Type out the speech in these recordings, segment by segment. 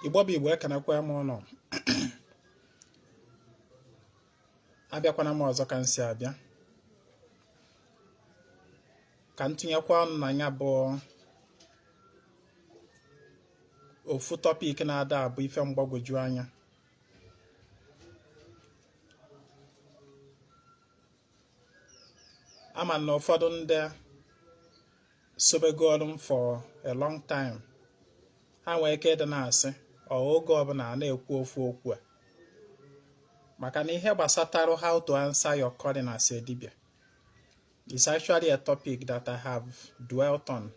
Igbo bụ Igbo ekenekwa m ụnụ. Abịakwana m ọzọ ka nsi abịa ka ntụnyekwa ọnụ na ya bụ ofu tọpik na-ada abụ ife mgbagwoju anya. Ama na ụfọdụ ndị sobegolu m for a long time, ha nwee ike ịdị na-asị oge ọbụla na-ekwu ofu okwu a maka na ihe gbasatara how to answer your calling as a dibia is actually a topic that I have dwelt on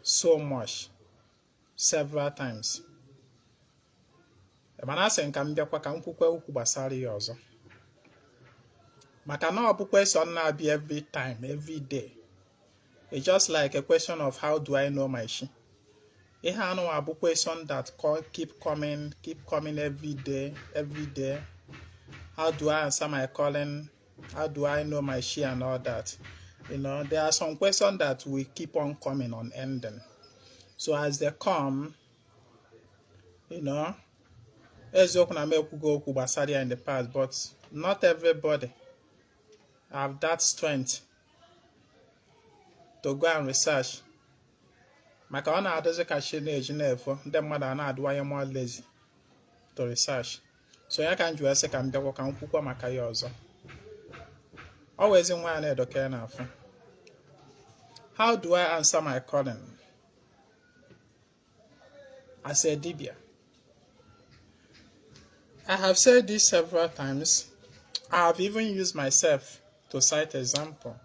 so much several times. Mana asị nka m bịakwa ka m kwukwe okwu gbasara ya ọzọ maka na ọ bụ question na-abịa every time, every day. It's just like a question of how do I know my shi. Ihe anụnwa bụ question that keep coming every day. How do I answer my calling? How do I know my shi and all that? You know, there are some questions that will keep on coming on ending. So as they come, you know, eziokwu na mekwugo okwu gbasara ya in the past, but not everybody have that strength to go and research. Maka ọ na-adịzi ka shi na-eji na-efo ndị mmadụ a na-adịwanye more lazy to research. So ya ka m ji wee sị ka m bịakwa ka m kwukwa maka ya ọzọ. Ọ wụ Ezinwa Anaedo ka ị na-afụ. How do I answer my calling as a dibia? I have said this several times. I have even used myself to cite example.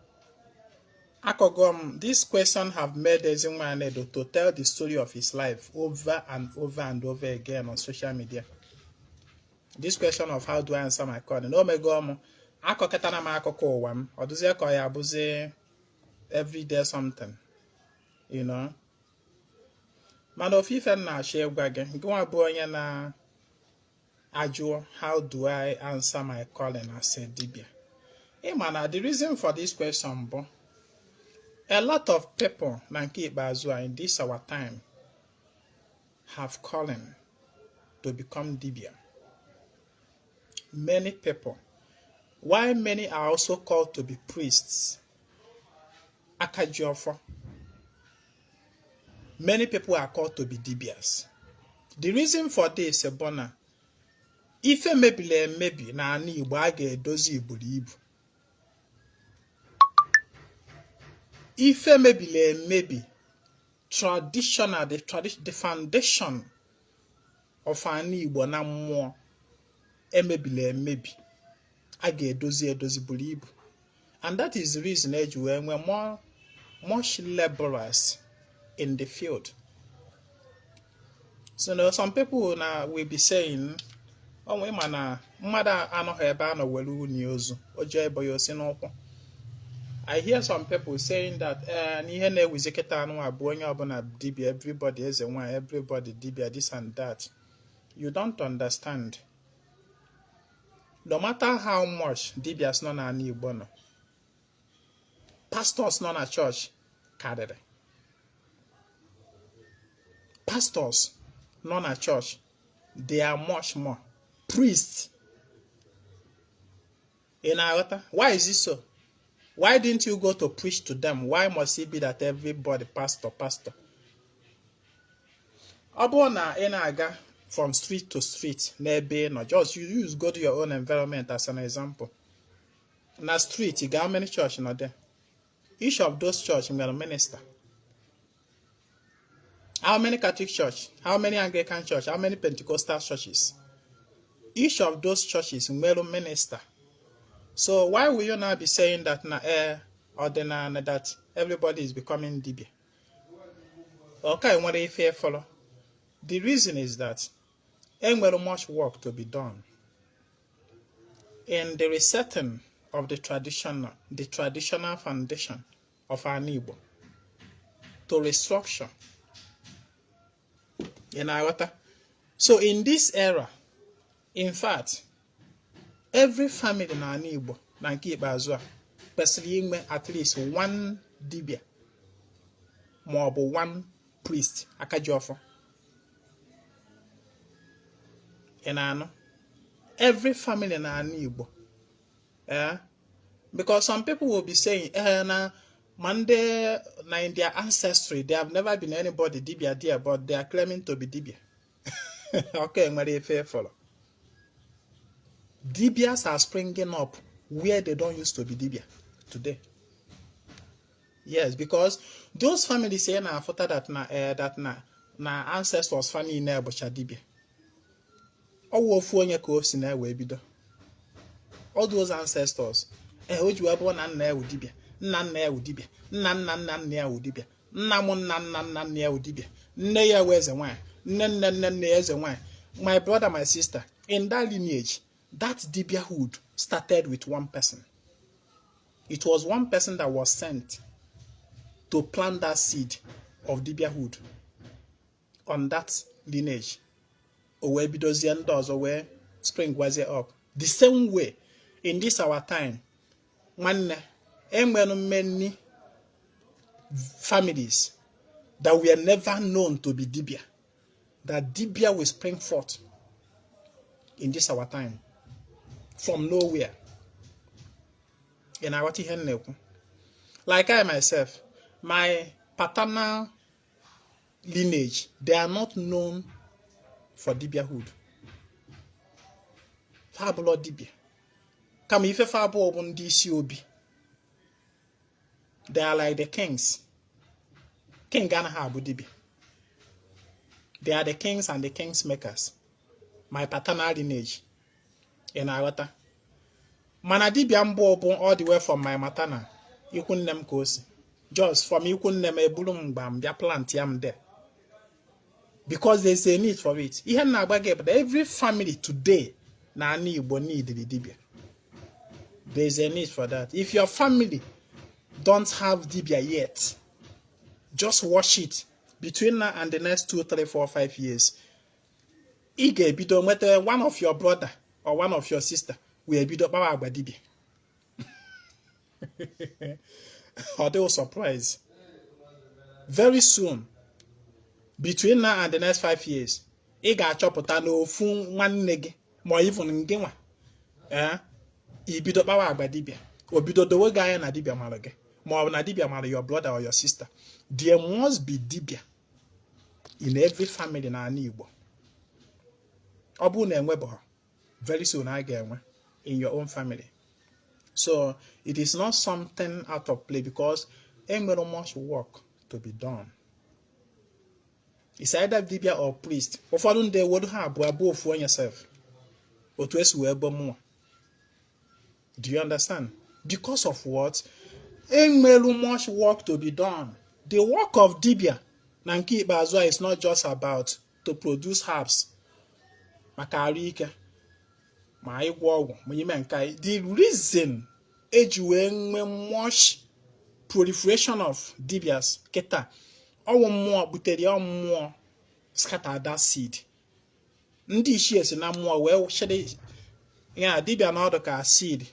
This question have made Ezinwa Anaedo to tell the story of his life over and over again on social media. This question of how do I answer my calling. Akọketana m akụkọ ụwa m, ọ dụzie ka ya abụzi everyday something, you know. Mana ofufe na-achọ ịgwa gị, gịnwa bụ onye na-ajụ how do I answer my calling as a dibia. Mana the reason for this question bụ a lot of people na nke ikpeazụ in this our time have calling to become dibia. Many people. While many are also called to be priests, Akajiọfọ, many people are called to be dibias. The reason for this is na ife mebile emebi na ana Igbo a ga-edozi iburu ibu. Ife mebile emebi traditional, the foundation of ana Igbo na mmụọ emebile emebi. A ga-edozi buru ibu. And that is the reason eji wee nwee much laborers in the field. So now some people now will be saying, oh, we mana mmadụ anọghị ebe a nọ were uni ozu oje ebe ya osi n'ụkwụ. I hear some people saying that n'ihe na-ewuzi kịta anụ abụ onye ọbụla dibia, everybody eze nwaanyị, everybody dibia, this and that. You don't understand. No matter how much dibias nọ na ana Igbo nọ, pastors nọ na church karịrị. Pastors nọ na church, they are much more. Priests. In Aghọta, why is it so? Why didn't you go to preach to them? Why must it be that everybody pastor? Ọ bụrụ na ị na-aga from street to street, n'ebe no, just you go to your own environment as an example. Na street, you got how many church not there? Each of those church will minister. How many Catholic church? How many Anglican church? How many Pentecostal churches? Each of those churches will minister. So why will you now be saying that that everybody is becoming dibia? Okay, what if you follow? The reason is that there is much work to be done in the resetting of the traditional foundation of our Igbo to restructure. So in this era, in fact, every family in our Igbo na nke ikpeazụ a kwesịrị inwe at least one dibia ma ọ bụ one priest Akajiọfọ. In ano, every family na Igbo. Yeah? Because some people will be saying, na Monday, in their ancestry, they have never been anybody Dibịa there, but they are claiming to be Dibịa. Okay, very faithful. Dibias are springing up where they don't used to be Dibịa today. Yes, because those families say na after that na ancestors family na ebucha Dibịa. Owo ofu onye ka o si na we bido. All those ancestors, oji we bo na nna ewu Dibịa, nna ewu Dibịa, nna ewu Dibịa, nna mu nna ewu Dibịa, nne ya we eze nwanyị, nne eze nwanyị. My brother, my sister, in that lineage, that Dibịahood started with one person. It was one person that was sent to plant that seed of Dibịahood on that lineage. Owe bidozie ndị ọzọ wee spring wazie up. The same way, in this our time, many families that were never known to be Dibịa, that Dibịa will spring forth in this our time from nowhere. In our like I myself, my paternal lineage, they are not known for Dibịahood. Fabulous Dibịa. Come if a fabo on DCOB. They are like the kings. King Ghana Habu Dibịa. They are the kings and the kings makers. My paternal lineage in Awata. Mana Dibịa mbo all the way from my maternal. You couldn't name kosi. Just from you couldn't name a bulum bam, their plant yam there. Because there's a need for it. But every family today na Igbo need the Dibịa. There's a need for that. If your family don't have Dibịa yet, just watch it. Between now and the next 2, 3, 4, 5 years, whether one of your brother or one of your sister will be Dibịa. Or they will surprise. Very soon, between now and the next 5 years, chọpụta n'ofu nwanne gị ma even ngị nwa ibido kpawa agba Dibịa obido dowe gị anya na Dibịa mara gị ma ọ bụ na Dibịa mara your brother or your sister. There must be Dibịa in every family na ana Igbo. Ọ bụ na enwebọ very soon a ga-enwe in your own family. So it is not something out of play because ain't very much work to be done. It's either Dibịa or priest. Ụfọdụ ndị would have both for yourself. Otu esi wee bo mmụọ. Do you understand? Because of what? Ain't very much work to be done. The work of Dibịa na nke ikpeazụ is not just about to produce herbs. Maka arụ ike. Ma ịgwọ ọgwụ, ma ime nka. The reason eji wee nwe much proliferation of Dibịas keta ọwụ mmụọ butere ya mmụọ scatter that seed. Ndị ichie si na mmụọ wee shede ya Dibịa na ọdụ ka seed.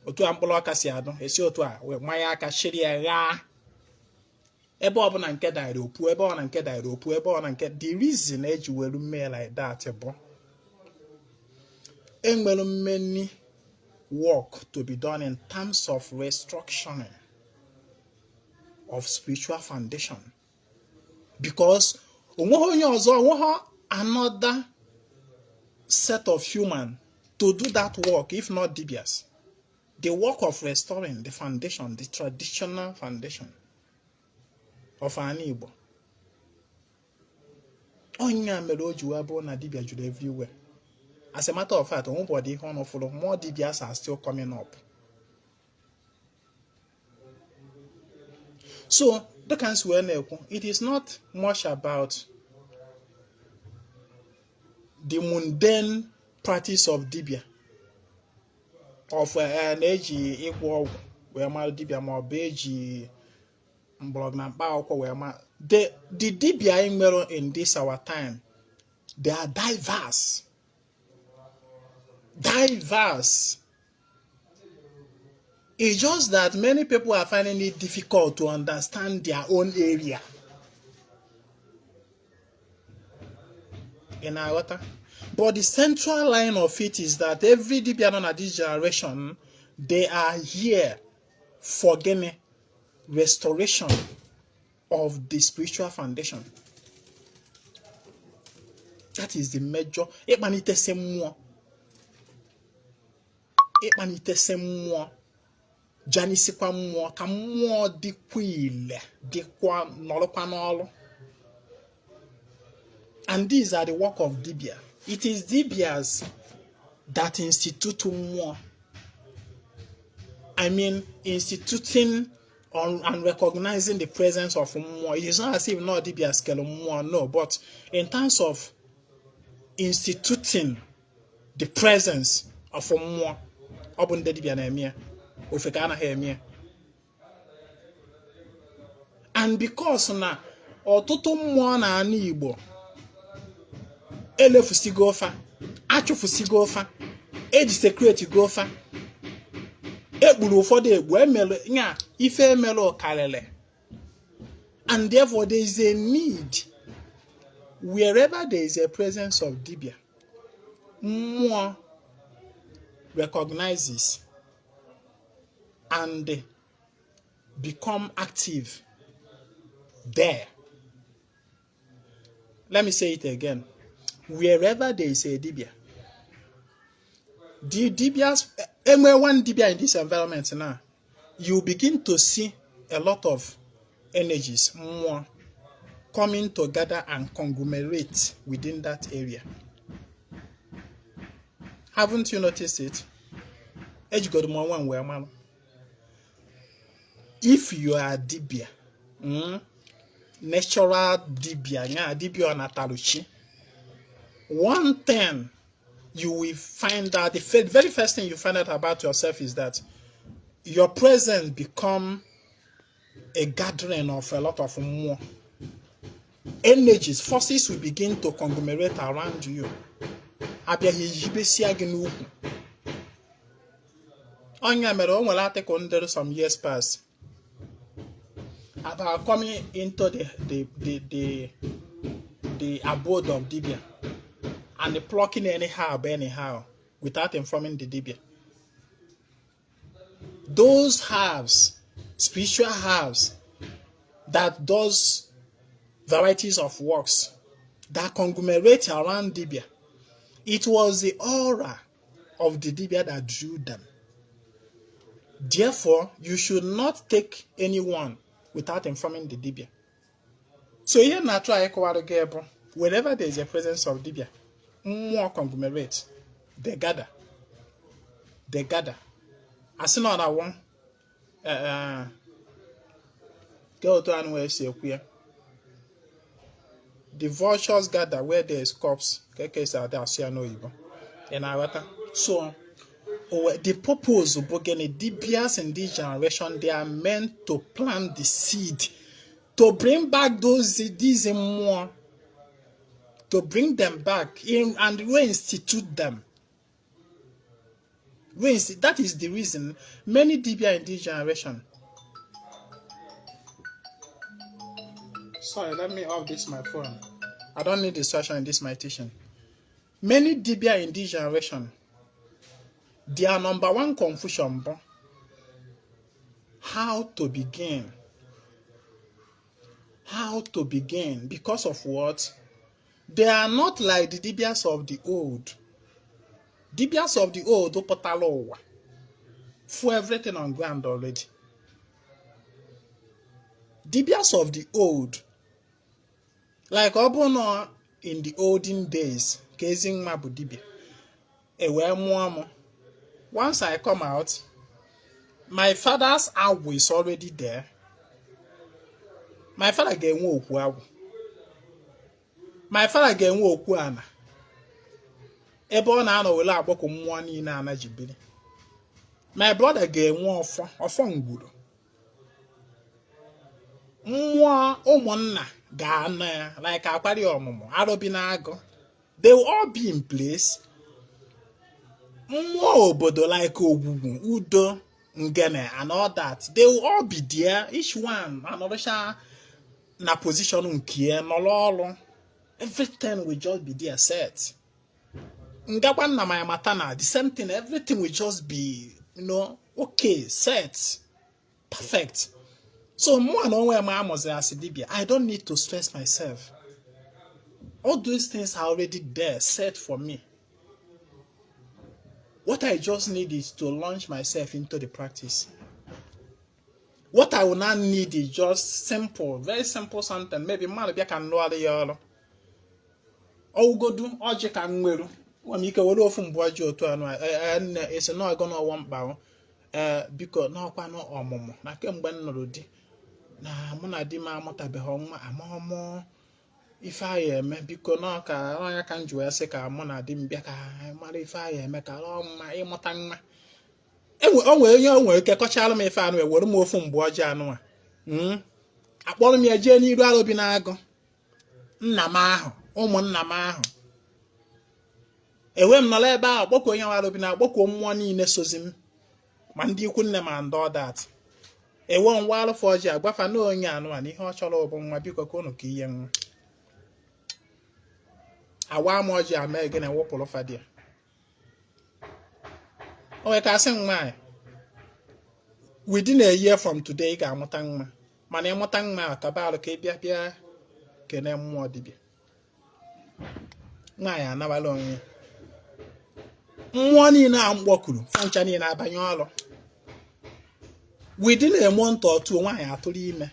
Otu a mkpụrụ ọka si adụ esi otu a wee manya aka shiri ya ghaa. Ebe ọbụla nke daire opu, ebe ọbụla nke daire opu, ebe ọbụla nke the reason eji welu mee like that bụ enwere many work to be done in terms of restructuring of spiritual foundation. Because another set of human to do that work, if not Dibịas. The work of restoring the foundation, the traditional foundation of an Igbo. Onya mere o ji wee bụ na Dibịa juru everywhere. As a matter of fact, nobody follow more Dibịas are still coming up. So, it is not much about the mundane practice of Dibịa. Of an eji ịgwọ ọgwụ wee mara Dibịa ma ọ bụ eji mgbọrọgwụ na mkpa akwụkwọ wee mara. The Dibịa anyị nwere in this our time, they are diverse. Diverse. It's just that many people are finding it difficult to understand their own area. In our water. But the central line of it is that every Dibịa nọ na this generation, they are here for gịnị? Restoration of the spiritual foundation. That is the major. Ịkpanitesi mmụọ. Ịkpanitesi mmụọ. Janisikwa mmụọ. Ka mmụọ dịkwa ile. Dịkwa nọrọkwa n'ọrụ. And these are the work of Dibịa. It is Dibịas that institute mmụọ. I mean, instituting on and recognizing the presence of mmụọ. It is not as if not Dibịa scale mmụọ, no. But in terms of instituting the presence of mmụọ, ọ bụ ndị Dibịa na-eme, ofeke anaghị eme. And because na ọtụtụ mmụọ na ana Igbo elefusigo ofa, achụfusigo ofa, eji security go ofa, egburu ụfọdụ egbu, emelu nya ife emelu karịrị. And therefore there is a need, wherever there is a presence of Dibịa, mmụọ recognizes and become active there. Let me say it again. Wherever there is a Dibịa, the Dibịas, one Dibịa in this environment now, you begin to see a lot of energies more coming together and conglomerate within that area. Haven't you noticed it? If you are Dibịa, natural Dibịa, Dibịa Nataluchi, one thing you will find out, the very first thing you find out about yourself is that your presence become a gathering of a lot of more energies, forces will begin to conglomerate around you. Some years past about coming into the abode of Dibịa and the plucking anyhow without informing the Dibịa. Those halves, spiritual halves, that does varieties of works that conglomerate around Dibịa, it was the aura of the Dibịa that drew them. Therefore, you should not take anyone without informing the Dibịa. So here na try wherever there is a presence of Dibịa, more conglomerate, they gather. As soon as I want, go to anywhere say queer. The vultures gather where there is corpse. So, the purpose of Dibịas in this generation, they are meant to plant the seed, to bring back these more, to bring them back in and reinstitute them. That is the reason many Dibịa in this generation. Sorry, let me off this my phone. I don't need distraction in this my teaching. Many Dibịa in this generation, their number one confusion, how to begin. Because of what? They are not like the Dibịas of the old. Dibịas of the old, for everything on ground already. Dibịas of the old, like Obono in the olden days, Kezing Mabu Dibịa. Once I come out, my father's awu is already there. My father gave me okwu. My father gave me okwu ana. Ebe ọ na-anọ wele agbakọ mmụọ niile ana jibiri. My brother gave me ọfọ ngwuru. Mmụọ ụmụnna ga-anọ ya like akwari ọmụmụ arobi na agụ. They will all be in place. Mmụọ obodo like Ogwugwu, Udo, Ngene, and all that. They will all be there. Each one another na position unkie, nololo. Everything will just be there set. ngakwa na my matana, the same thing, everything will just be, okay, set, perfect. So more no where my mother as Dibịa, I don't need to stress myself. All those things are already there, set for me. What I just need is to launch myself into the practice. What I will not need is just simple, very simple something. Maybe man can know the yellow. Oh, go do object and will. When you go off from Bojo to and it's not gonna want bow. Because no one or momo. I can bend no di. Na mona di ma mota be home, a more. If I am, because no I can't do a second mona dim beka, mother if I am, make a long my motang. Oh, you work a cochal me fan where we're more from Boja. Upon me a jenny rather binago. Namaho, Namaho. A women no leba, Boko Yawabina, Boko money in a sozim. Mandi couldn't man do that. A one while for Jack, Buffa no yan one, he hot all over my big konoki young. A warm moja Megan and wopple of a dear. Oh, I can't sing my. Within a year from today, Gamotang, my name Motang Ma, Cabal, Capia, can I more Dibịa. Naya, never long. Money now, Wokulu, Fanchani and Abanyolo. Within a month or two, why I told him.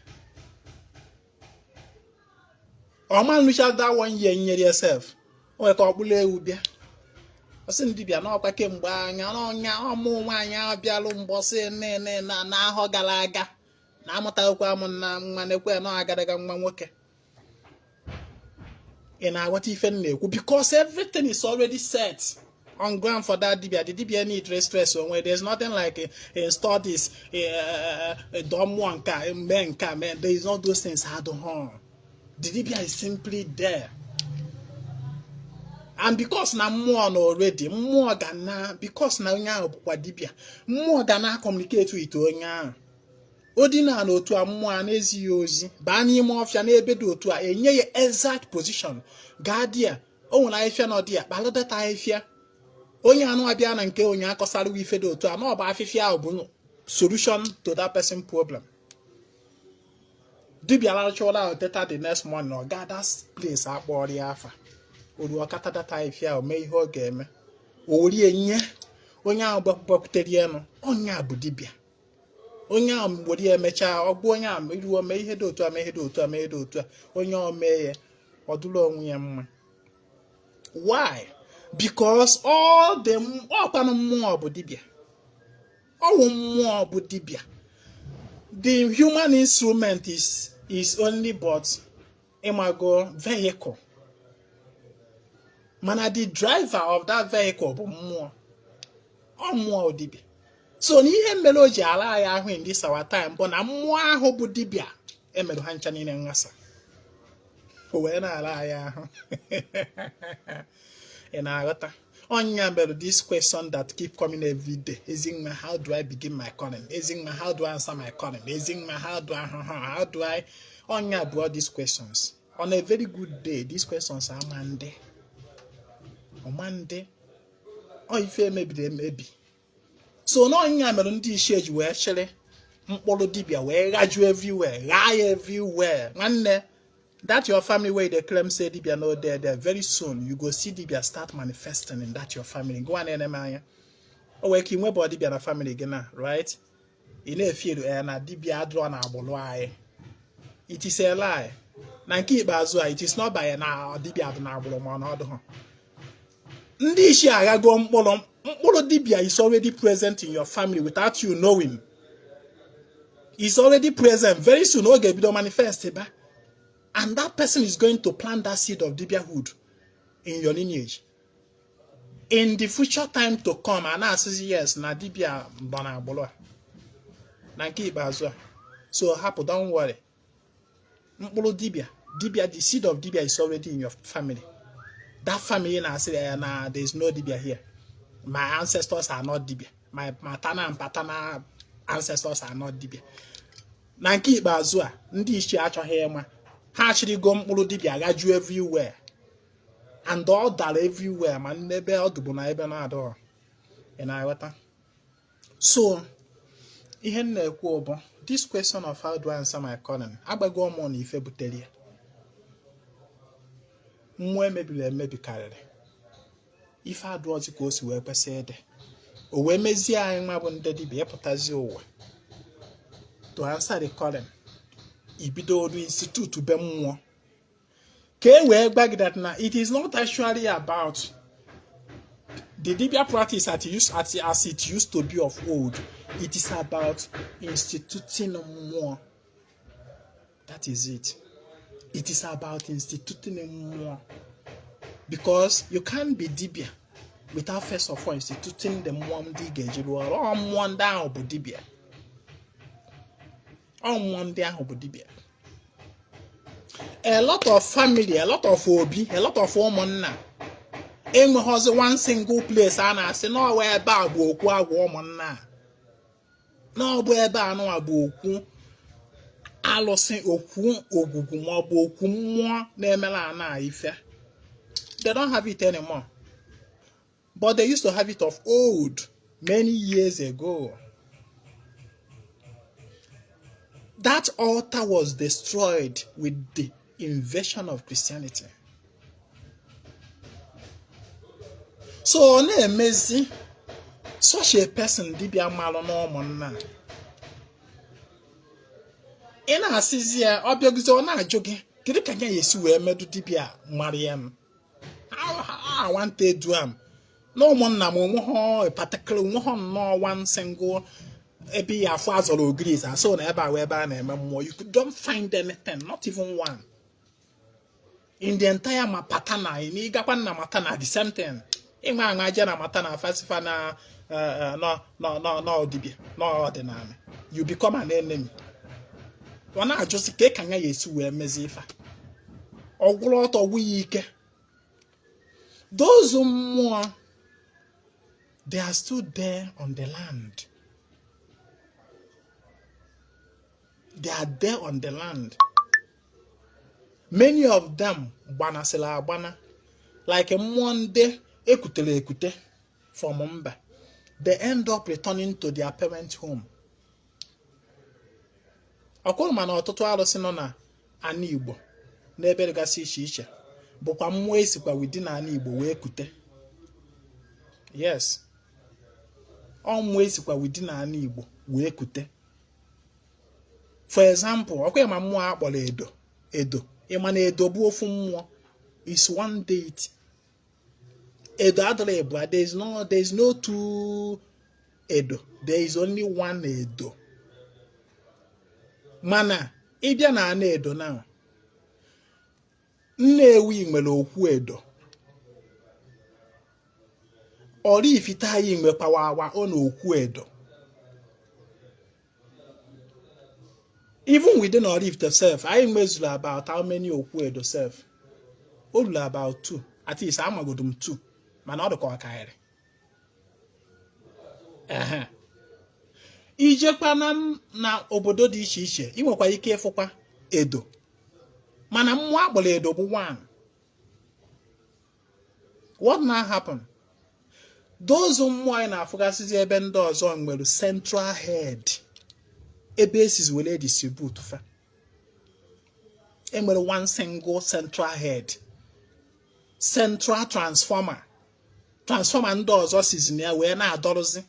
Oh, man, we shall that 1 year in yourself. Oh, I thought would be. I send Dibịa no came by, no, more wine, Bialum, Bossy, na Hogalaga. Namata Quamon, Manequa, no, I got a gun worker. And I what if any because everything is already set on ground for that Dibịa. The Dibịa need stress on where there's nothing like a studies, a dumb one car, a man car, man. There is not those things hard on. The Dibịa is simply there. And because now more already, more than now, because now Dibịa, more than now communicate with you. Odina no to a more easy ozi, Bani Morphia nebedo to a exact position. Guardia, oh, I fear not dear, but that I fear. Only I know I be an and kill Yako Salu Fedo to a more by 50 solution to that person's problem. Dibịa la chola data the next morning or God that's place up body alpha. Uduakata that I fear may ho game. Ori nye, Onya Bacteriano, Onya Dibịa. Onyam would ye mecha or boyam, you were made head to a made to a made to Onyam may or do long yam. Why? Because all them open more Dibịa. All more Dibịa. The human instrument is only but imago vehicle. Mana the driver of that vehicle more. Or more Dibịa. So nihe meloji ala ya ahụ in this our time but na mmụọ ahụ bụ Dibịa emerụ ha ncha niile ngasa o wee na ala ya ahụ ị na-aghọta onya mere this question that keep coming every day. Ezinwa, how do I begin my calling? Ezinwa, how do I answer my calling? Ezinwa, how do I onya bụ all these questions. On a very good day these questions are Monday or if maybe. So no nyamere ndị isheji wee chere mkpụrụ Dibịa wee gaju everywhere, lie everywhere. Nwanne, that your family where they claim say Dibịa no there, very soon you go see Dibịa start manifesting in that your family. Go on anya. O we ki nwe body Dibịa na family gị na, right? Ị na-efeel na Dibịa adro na agbolo anyị. It is a lie. Na nke ikpeazụ it is not by na Dibịa adro na agbolo ma na ọdụ. Ndị ishi agago mkpụrụ Dibịa is already present in your family without you knowing. It's already present. Very soon, oge bido manifest. And that person is going to plant that seed of Dibịahood in your lineage. In the future time to come, and I say yes, na Dibịa mbana agbolo. Na nke ikpeazụ. So happen, don't worry. Mkpụrụ Dibịa, the seed of Dibịa is already in your family. That family na say there is no Dibịa here. My ancestors are not Dibịa. My maternal and paternal ancestors are not Dibịa. Na nke ikpeazụ a, ndị ichie achọghị ịma. Ha achịrị go mkpụrụ Dibịa gaju everywhere. and all that everywhere man nebe odubu na ebe na ado na-aghọta. So ihe na-ekwu bụ this question of how do I answer my calling agbago m na ife butere ya mmụọ emebiri emebi karịrị ife adụọzi ka o si wee kwesị ịdị o wee mezie anyị nwa bụ ndị dibịa ịpụtazi ụwa to answer the calling ibido oru institute be mmụọ ka e wee gbagide na it is not actually about the Dibịa practice as it used to be of old. It is about instituting more. That is it. It is about instituting more. Because you can't be Dibịa without first of all instituting the more Dibịa. A lot of family, a lot of obi, a lot of women enweghịzi one single place a na-asị n'ọwa ebe a bụ okwu agwa ụmụnna n'ọbụ ebe a nụwa bụ okwu alụsị okwu ogwugwu maọbụ okwu mmụọ na-emela ana ife. They don't have it anymore, but they used to have it of old many years ago. That altar was destroyed with the invasion of Christianity. So na-emezi such a person dibịa malụ n'ụmụnna ị na-asịzi ya ọ bịaguzi ọ na-ajụ gị kedu ka ya esi wee medu dibịa Mariam I want to do am na ụmụnna m onweghị particular onweghị nnọọ one single ebe ya afọ azọrọ ogiri is so na ebe a wee ebe a na-eme mmụọ you don't find anything, not even one in the entire Mapatana in ịgakwa na Matana the same thing. Ịnwa anwa aja na Matana fasifa na no dibịa no ordinary you become an enemy. Ọ na-ajụsị ka ka ya esi wee mezi ife ọgwụrụ ọtọ gwụya ike. Those mmụọ they are still there on the land. They are there on the land. Many of them gbanasịla agbana like mmụọ ndị ekutere ekute from mba. They end up returning to their parent home. Ọkwụrụ mana ọtụtụ arụsị nọ na ana Igbo n'ebe dịgasị iche iche bụkwa mmụọ esikwa within ana Igbo wee kute. Yes. Ọ mmụọ esikwa within ana Igbo wee kute. For example, ọkwa ma mmụọ akpọrọ Edo. Ịma na Edo bụ ofu mmụọ is one deity. Edo adịrị Ebu, there is no two Edo. There is only one Edo. Mana ịbịa na ana Edo now. Nnewi nwere okwu Edo. Oraifite anyị nwekwa awa ọ na okwu Edo. Even within Oraifite self, I measure about how many okwu Edo self. Only about 2. At least I'm a good 2. Man, not the Kawakairi. Ijekwana na obodo dị iche iche, inwekwa ike ịfụkwa Edo. Mana mmụọ akpọrọ Edo bụ 1. What now happen? Those mmụọ anyị na-afụgasịzi ebe ndị ọzọ nwere central head. Ebe esizi wele distribute fa. Enwere one single central head. Central transformer. Transformer ndị ọzọ sizi na ya wee na-adọrọzi.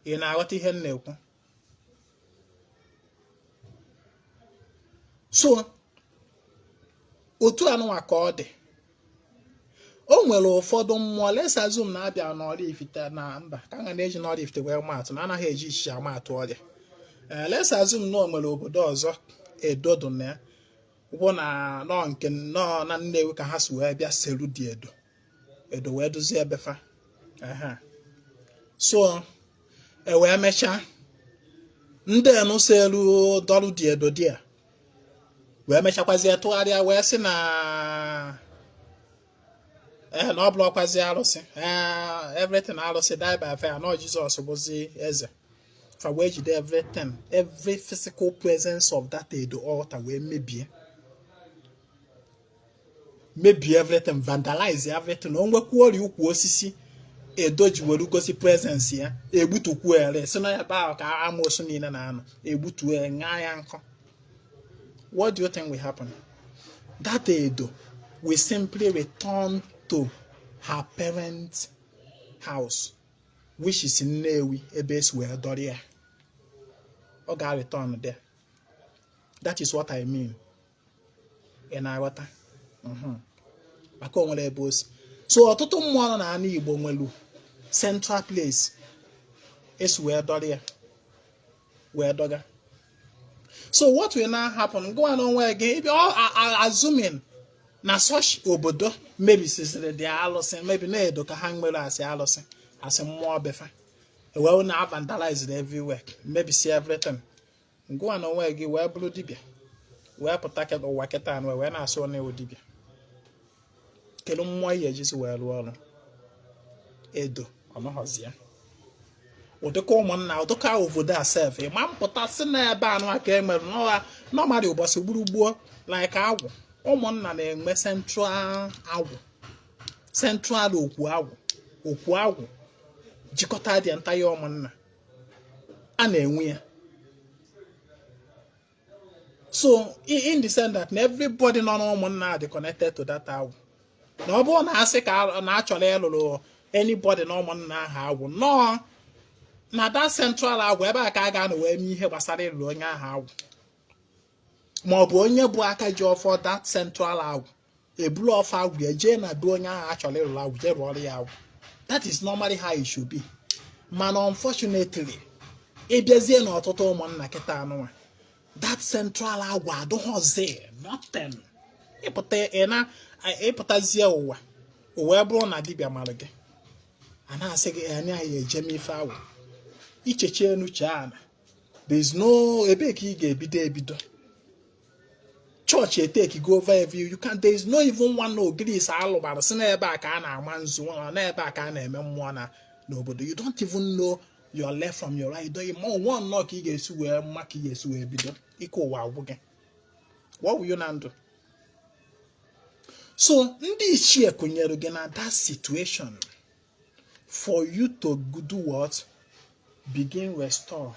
Ị na-aghọta ihe m na-ekwu. So, otu anụnwa ka ọ dị. O nwere ụfọdụ mmụọ let's assume na abịa n'Oraifite na mba ka a na-eji n'Oraifite wee maatụ na anaghị eji ichiche amaatụ ọrịa. Let's assume na o nwere obodo ọzọ Edo dị na ya bụ na nọ nke nọ na Nnewi ka ha si wee bịa seru dị Edo wee dozie ebe fa. So wee mechaa ndị enu seru dọrụ dị Edo dị a wee mechakwazie tụgharịa wee sị na na ọ bụlọkwazi arụsị everything arụsị die by fire no Jesus bụzi eze fa wee jide everything every physical presence of that Edo altar wee mebie maybe everything, vandalize everything. Onwe kwori ukwu osisi edoji were gosi presence ya egbutukwu ere si na ya ba ka amosu niile na anọ egbutu nga ya nkọ. What do you think will happen? That Edo will simply return to her parents' house, which is in Nnewi, ebe esi wee dọrọ ya. Ọ ga-return there. That is what I mean. Ị na-aghọta? Maka o nwere ebe osi. So ọtụtụ mmụọ nọ n'ala Igbo nwelu central place esi wee dọrọ ya wee dọga. So what will now happen? Go on where again? Assuming na such obodo maybe sisiri dị alụsị, maybe na-edo ka ha nwere asị alụsị asị mmụọ befa. Well, now vandalized everywhere. Maybe see everything. Go on where again? Where blue Dibịa? Where protected or waketa and where na so near Dibịa? Kelu mmụọ ihe jisi wee lụọ ọrụ Edo ọnọghọzi ya. Ụdịka ụmụnna ụdịka obodo a sef ma mpụta si na ebe anụ aka emere n'ọmarị ụbọchị gburugburu like agwụ. Ụmụnna na-enwe central agwụ, central okwu agwụ jikọta dị ntaya ụmụnna a na-enwe ya. So in the sense that everybody nọ n'ụmụnna dị connected to that agwụ. Na ọ bụrụ na asị ka na achọrọ ịlụrụ anybody na ụmụnna ahụ agwụ nọ na that central agwụ ebe a ka a ga-anọ wee mee ihe gbasara ịlụrụ onye ahụ agwụ, ma ọ bụ onye bụ Akajiọfọ that central agwụ ebulu ọfọ agwụ eje na be onye ahụ achọrọ ịlụrụ agwụ jee rụọrọ ya agwụ. That is normally how it should be. Man, unfortunately, ịbịazie n'ọtụtụ ụmụnna kịta anụnwa that central agwụ adịghọzi nothing. Ịpụtazie ụwa wee bụrụ na dibịa mara gị a na-asị gị anyị ejem ife agwụ icheche enuche ana there is no ebe ka ị ga-ebido church take go over every you can there is no even one ogiri is alụbara si n'ebe a ka a na-ama nzu n'ebe a ka a na-eme mmụọ na n'obodo. You don't even know your left from your right. You don't one knock ka ị ga-esi wee mma ka ị ga-esi wee bido ike ụwa agwụ gị. What will you now do? So ndị ichie kụnyere gị na that situation for you to do what? Begin restore.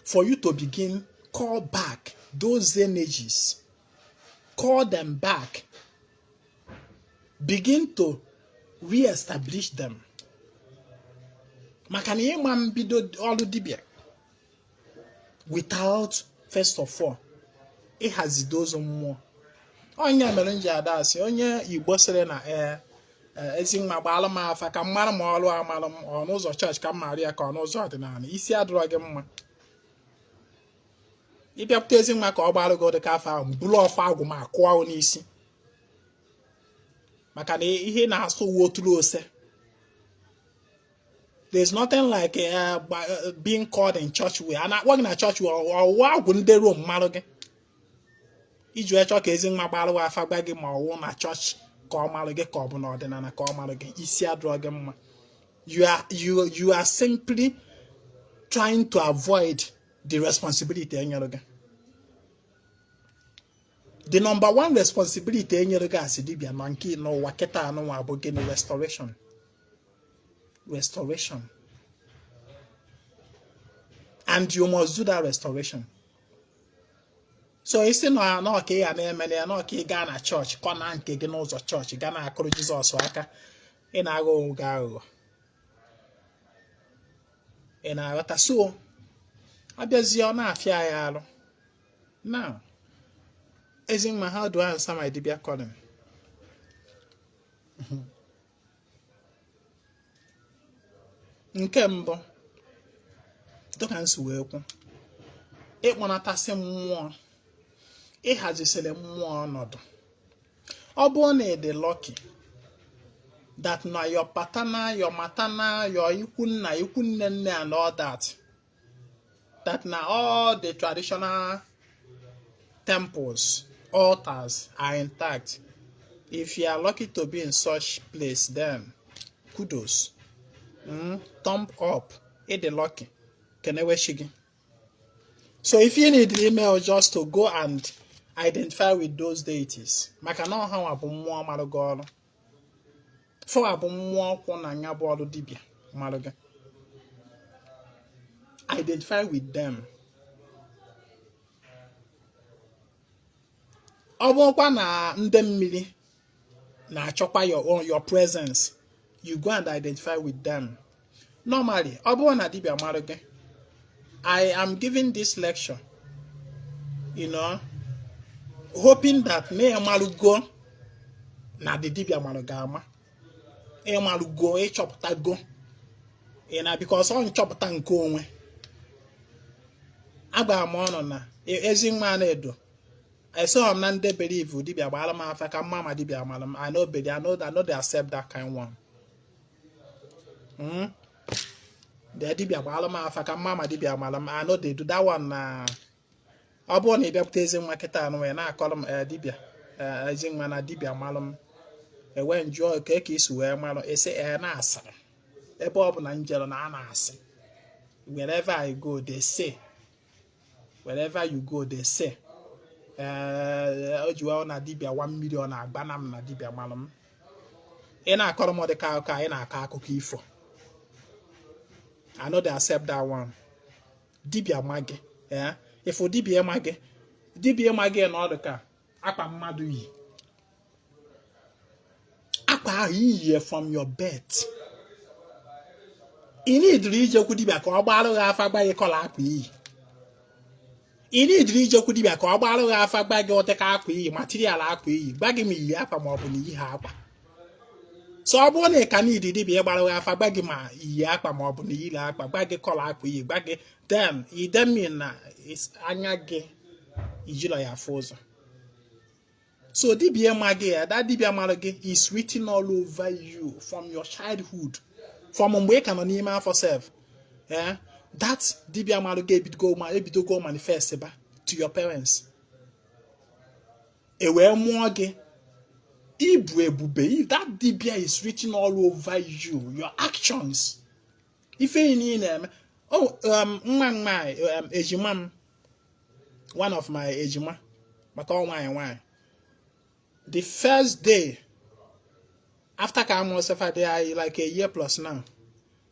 For you to begin call back those energies. Call them back. Begin to re-establish them. Maka na ịma mbido ọrụ dibịa without first of all ịhazidozo mmụọ. Onye mere nji ada asị onye Igbo sịrị na Ezinwa gbalụ m afa ka mmadụ ma ọrụ amalụ m ọnụụzọ chọọchị ka m mara ya ka ọnụụzọ ọdịnala isi adịrọ gị mma. Ịbịapụta Ezinwa ka ọ gbalụ gị ụdịka afọ ahụ bụrụ ọfọ agwụ ma kụọ n'isi maka na ihe na-asụ uwe otulu ose. There's nothing like being called in church way. And working at church way or wouldn't the room maloge. Iju echo ka Ezinwa gbalụ afa gba gị ma ọwụ na church ka ọ maloge ka ọ bụ na ọdịnala ka ọ maloge isi adịrọ gị mma. You are simply trying to avoid the responsibility enyere gị. The number one responsibility enyere gị as dibịa na nke n'ụwa kịta anụnwa bụ gịnị? Restoration. Restoration. And you must do that restoration. So isi na ka ya na-emele ya na ka ị gaa na church kọ na nke gị n'ụzọ church gaa na akụrụ Jizọs aka ị na-aghọ onwe gị aghụghọ. Ị na-aghọta? So abịazie ọ na-afịa ya alụ. Now Ezinwa, how do I answer my Dibịa calling? Nke mbụ dịka nsi wee kwu ịkpọnatasị mmụọ ịhazisịrị mmụọ ọnọdụ. Ọ bụrụ na ị dị lucky that na your paternal, your maternal, your ikwu nna, ikwu nne nne and all that na all the traditional temples, altars are intact. If you are lucky to be in such place, then kudos. Thumb up. It's lucky. Can I wish you? So if you need the email just to go and identify with those deities. Maka na ha wa bụ mmụọ marụ gị ọrụ. For bụ mmụọ kwụ na nya bụ ọrụ dibịa marụ gị. Identify with them. Ọ bụrụkwa na ndị mmiri na-achọkwa your presence, you go and identify with them. Normally, ọ bụrụ na dibịa marụ gị, I am giving this lecture, hoping that na malugo na the dibịa marụ gị ama. Malugo ịchọpụtago, because ọ nchọpụta nke onwe. Agba m ọnụ na Ezinwa Anaedo. I saw him and they believe Dibịa gbara m afa ka mama Dibịa mara m. I know they accept that kind one. The Dibịa gbara m afa ka mama Dibịa mara m. I know they do that one na ọ bụrụ na ịbịakwute Ezinwa kịta anụ wee na-akọrọ m Dibịa Ezinwa na Dibịa mara m. Ewe njụọ ka isi wee mara ese na-asịrị. Ebe ọ bụ na njelo na a na-asị. Wherever I go they say. Wherever you go they say. Ojiwa na Dibịa 1 million agbana m na Dibịa mara m. Ị na-akọrọ m dị ka akụkọ ị na-akọ akụkọ ifo. I know they accept that one. Dibịa magi. If Dibịa magi na ọ dị ka akpa mmadụ yi. Akpa ahụ iyi from your bed. Ị need ijekwu Dibịa ka ọ gbara gị afa gba gị kọla akpa iyi. Ị need ijekwu Dibịa ka ọ gbara gị afa gba gị oteka akpa iyi, material akpa iyi, gba gị ma iyi akpa ma ọ bụ na iyi ha akpa. So ọ bụrụ na ị ka need Dibịa gbara gị afa gba gị ma iyi akpa ma ọ bụ na iyi akpa, gba gị kọla akpa iyi, gba gị then mean na anya gị ijilo ya afọ ụzọ. So Dibịa magi, that Dibịa mara gị is written all over you from your childhood. From mgbe ị ka nọ n'ime afọ self. That Dibịa mara gị ebido go manifest ba to your parents. E wee mụọ gị ibu ebube. That Dibịa is written all over you, your actions. Ife ị na-eme. Nwa ejima m, one of my ejima, maka ọ nwanyị. The first day after ka amụsịfa, they are like a year plus now.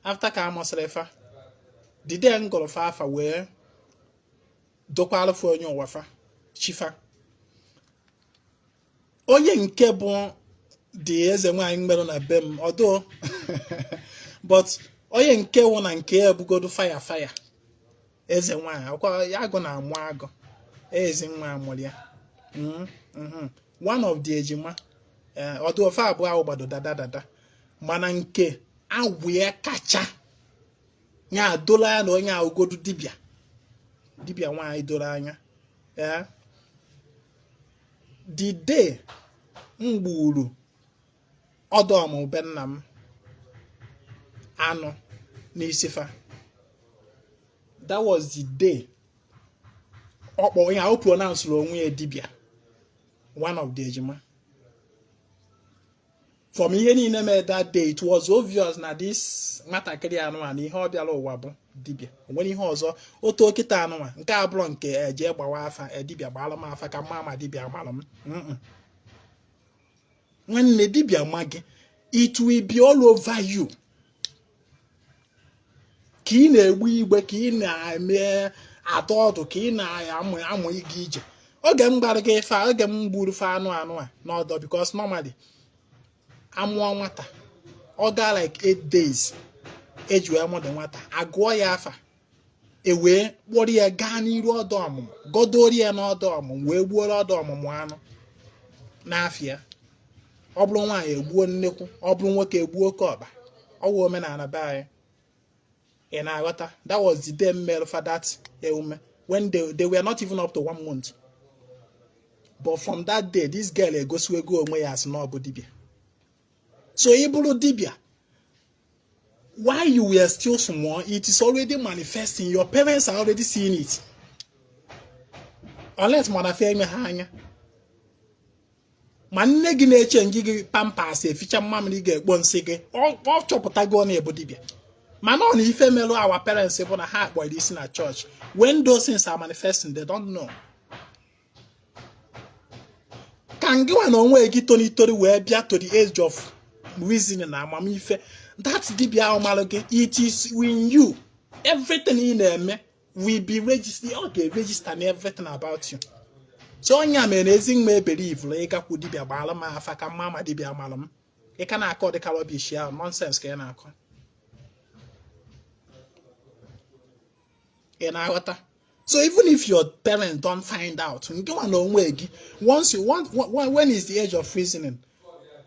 After ka amụsịfa, the day m gụrụ fa afa wee dokwara fụ onye ụwafa chifa. Onye nke bụ dị eze nwanyị mmerụ na be m ọdụ but onye nke wụ na nke ebugodo fire eze nwanyị akwa ya agụ na amụ agụ Ezinwa amụrụ ya. One of the ejima ọdụ ofe abụọ ahụ gbado dada mana nke awụye kacha nya dola ya na onye ahụgodu Dibịa nwanyị doro anya. The day m gburu ọdọm be nna m anụ n'isifa, that was the day ọkpọ onye ahụ pronounce onwe ya Dibịa, one of the ejima. From ihe niile mee that day, it was obvious na this nwatakịrị anụnwa na ihe ọ bịara ụwa bụ Dibịa. Onwere ihe ọzọ otu okịta anụnwa nke abụrụ nke eje gbawa afa Dibịa gbara m afa ka mama Dibịa mara m. Nwanne Dibịa ma gị, it will be all over you. Ka ị na-egbu igbe, ka ị na-eme atọ ọdụ, ka ị na-amụ ịga ije. Oge m gbara gị ife, oge m gburu fa anụ a n'ọdọ, because normally amụọ nwata ọ gaa like 8 days eji wee mụdị nwata, agụọ ya afa, wee kpọrọ ya gaa n'iru ọdọ ọmụmụ, godori ya n'ọdọ ọmụmụ, wee gbuoro ọdọ ọmụmụ anụ n'afịa. Ọ bụrụ nwaanyị egbuo nnekwu, ọ bụrụ nwoke egbuo oke ọba. Ọ wụ omenala be anyị. Ị na-aghọta? That was the day mere for that emume when they were not even up to 1 month. But from that day, this girl egosiwego onwe ya as na ọ bụ Dibịa. So iburu Dibịa, while you were still small, it is already manifesting. Your parents are already seeing it. Unless manafe ime ha anya. Ma nne gị na-echenji gị pampas eficha mmamịrị ga-ekpo nsị gị, ọ chọpụtago na ebu Dibịa. Mana ọ na ife melu our parents bụ na ha akpọrọ isi na church. When those things are manifesting, they don't know. ma ngịwa na onwe gị tonitori wee bịa to the age of reasoning na amamife, that dibịa ahụ malụ gị, it is in you. Everything ị na-eme will be registered. Ọ ga-register na everything about you. So onye mere ezi nwa eberive la ịgakwu dibịa gbara m afa ka mma ma dibịa malụ m. Ị ka na-akọ dịka rubbish ahụ, nonsense ka ị na-akọ. Ị na-aghọta? So even if your parents don't find out, once you want, when is the age of reasoning?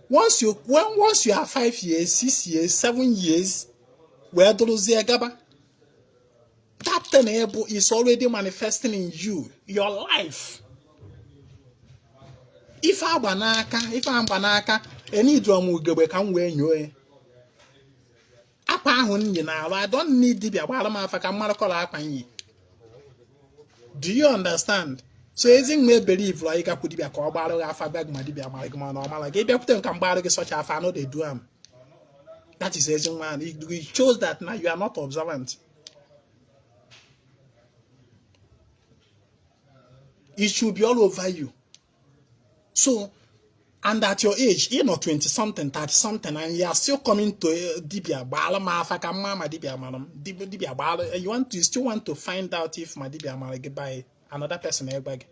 Once you have 5 years, 6 years, 7 years, where that thing is already manifesting in you, your life. If I'm banaka, any drum will go back and when you I don't need Dibịa. Do you understand? So Ezin may believe like I could be a call battle alpha bag my dibia normal like if you can battle such a fan, they do them. That is Ezin man. It shows that now you are not observant. It should be all over you. So, and at your age, you're not 20 something, 30 something, and you are still coming to Dibia Bala Mafaka Mama Dibia Madam Dibia Bala. You still want to find out if my Dibia Malagi by another person bag.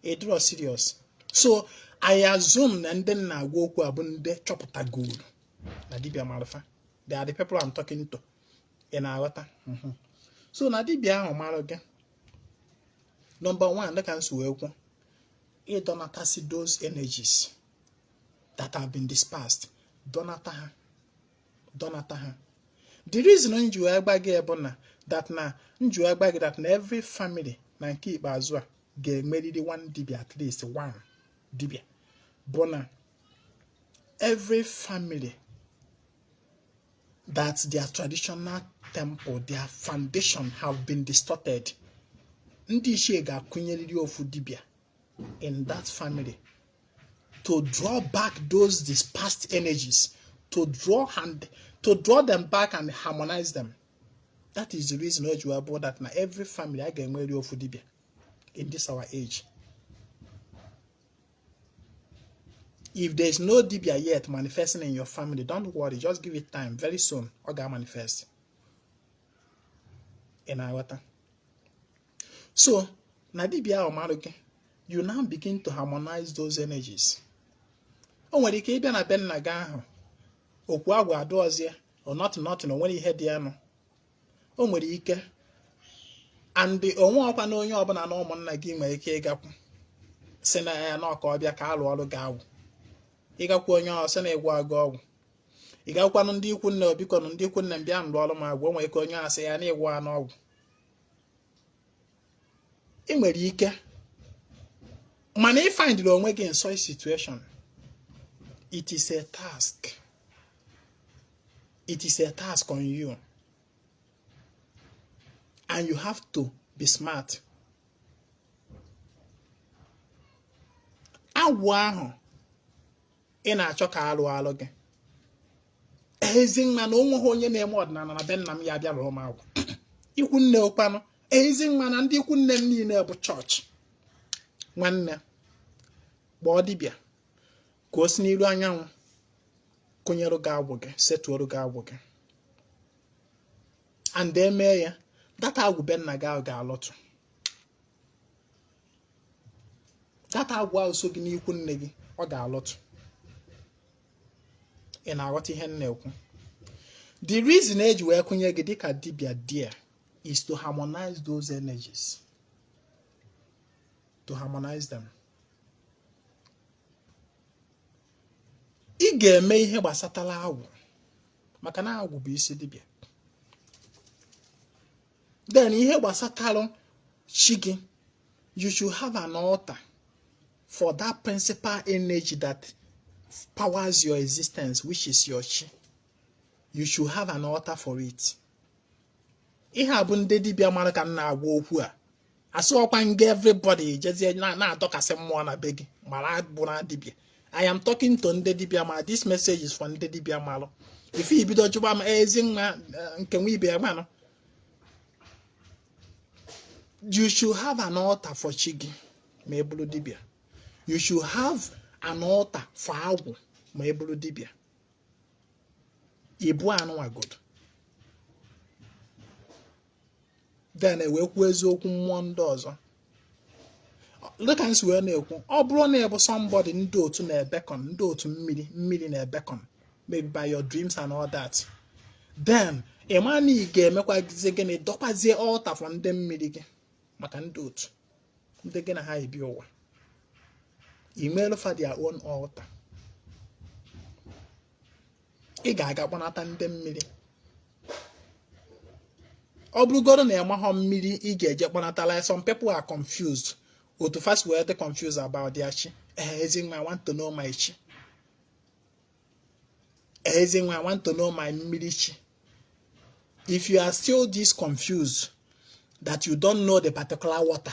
It was serious. So I assume and then I woke up and they chop that good. Nadibia Malafa. They are the people I'm talking to. In our water. So Nadibia Malaga. Number one, the cancer welcome. It don't see those energies that have been dispersed. Don't attack. The reason you are that every family na keep as well get married one dibia, at least one dibia. Bona every family that their traditional temple, their foundation have been distorted. Ndi shega kunyeri ofu dibia in that family to draw back those dispersed energies, to draw them back and harmonize them. That is the reason why you are about that now every family I get married of Dibia in this our age. If there is no Dibia yet manifesting in your family, don't worry, just give it time. Very soon, I'll get manifest in our water. So, na Dibia or Maruke, you now begin to harmonize those energies. Oh, when you keep on a ben nagaho, or Quagua doors here, or nothing, or when you head the ano. O nwere ike and the onwe ọkwa na onye ọbụla na ụmụnna gị nwere ike ịgakwu si na ya na ọka ọbịa ka alụ ọrụ ga-agwụ ịgakwu onye ọ sị na ịgwụ agụ ọgwụ ịgakwanụ ndị ikwu nne obikọnụ ndị ikwu nne mbịa ndụ ọrụ ma agwụ nwere ike onye asị ya na ịgwụ anụ ọgwụ ị nwere ike mana ị findịrị onwe gị in such situation, it is a task on you. And you have to be smart. Agwụ ahụ ị na-achọ ka alụ gị. Ezi nwa na onwe onye na-eme ọdịnala na be nna m ya abịa lụrụ m agwụ. Ikwu nne ụkwanụ. Ezi nwa na ndị ikwu nne m niile bụ chọọchị. Nwanne gbaa dibịa ka o si n'iru anyanwụ kụnyere gị agwụ gị, setuorụ gị agwụ gị. And eme ya that agwụ be nna gị ga-alọtụ. That agwụ ahụ so gị n'ikwu nne gị ọ ga-alọtụ. Ị na-aghọta ihe nna ekwu. The reason eji wee kụnye gị dịka dibịa there is to harmonize those energies. To harmonize them. Ị ga-eme ihe gbasatara agwụ maka na agwụ bụ isi dibịa. Then ihe gbasatara chi gị, you should have an altar for that principal energy that powers your existence, which is your chi. You should have an altar for it. Ihe abụ ndị dibịa mara ka na-agwa okwu a. Asị ọkwa nge everybody jezie na-adọkasị mmụọ na be gị mara bụ na dibịa. I am talking to ndị dibịa mara. This message is for ndị dibịa mara. If you bido jụba m ezi nwa nke nwe ibe ya. You should have an altar for chi gị ma ebulu dibịa. You should have an altar for agwụ ma ị bụrụ dibịa. Ibu anụnwa good. Then ewekwu eziokwu mmụọ ndị ọzọ. Look at where na-ekwu. Ọ bụrụ na ị somebody ndị otu na-ebekon, ndị otu mmiri na-ebekon, maybe by your dreams and all that. Then ị ma na ị ga-emekwa gịnị dọkwazie altar for ndị mmiri gị maka ndị otu ndị gị na ha ebi ụwa. Email for their own altar. Ị ga-aga kpọnata ndị mmiri. Ọ bụrụgodo na ịmahọ mmiri ị ga-eje kpọnata, like some people are confused. Or to first were they confused about their chi. Ezinwa, I want to know my chi. Ezinwa, I want to know my mmiri chi. If you are still this confused that you don't know the particular water,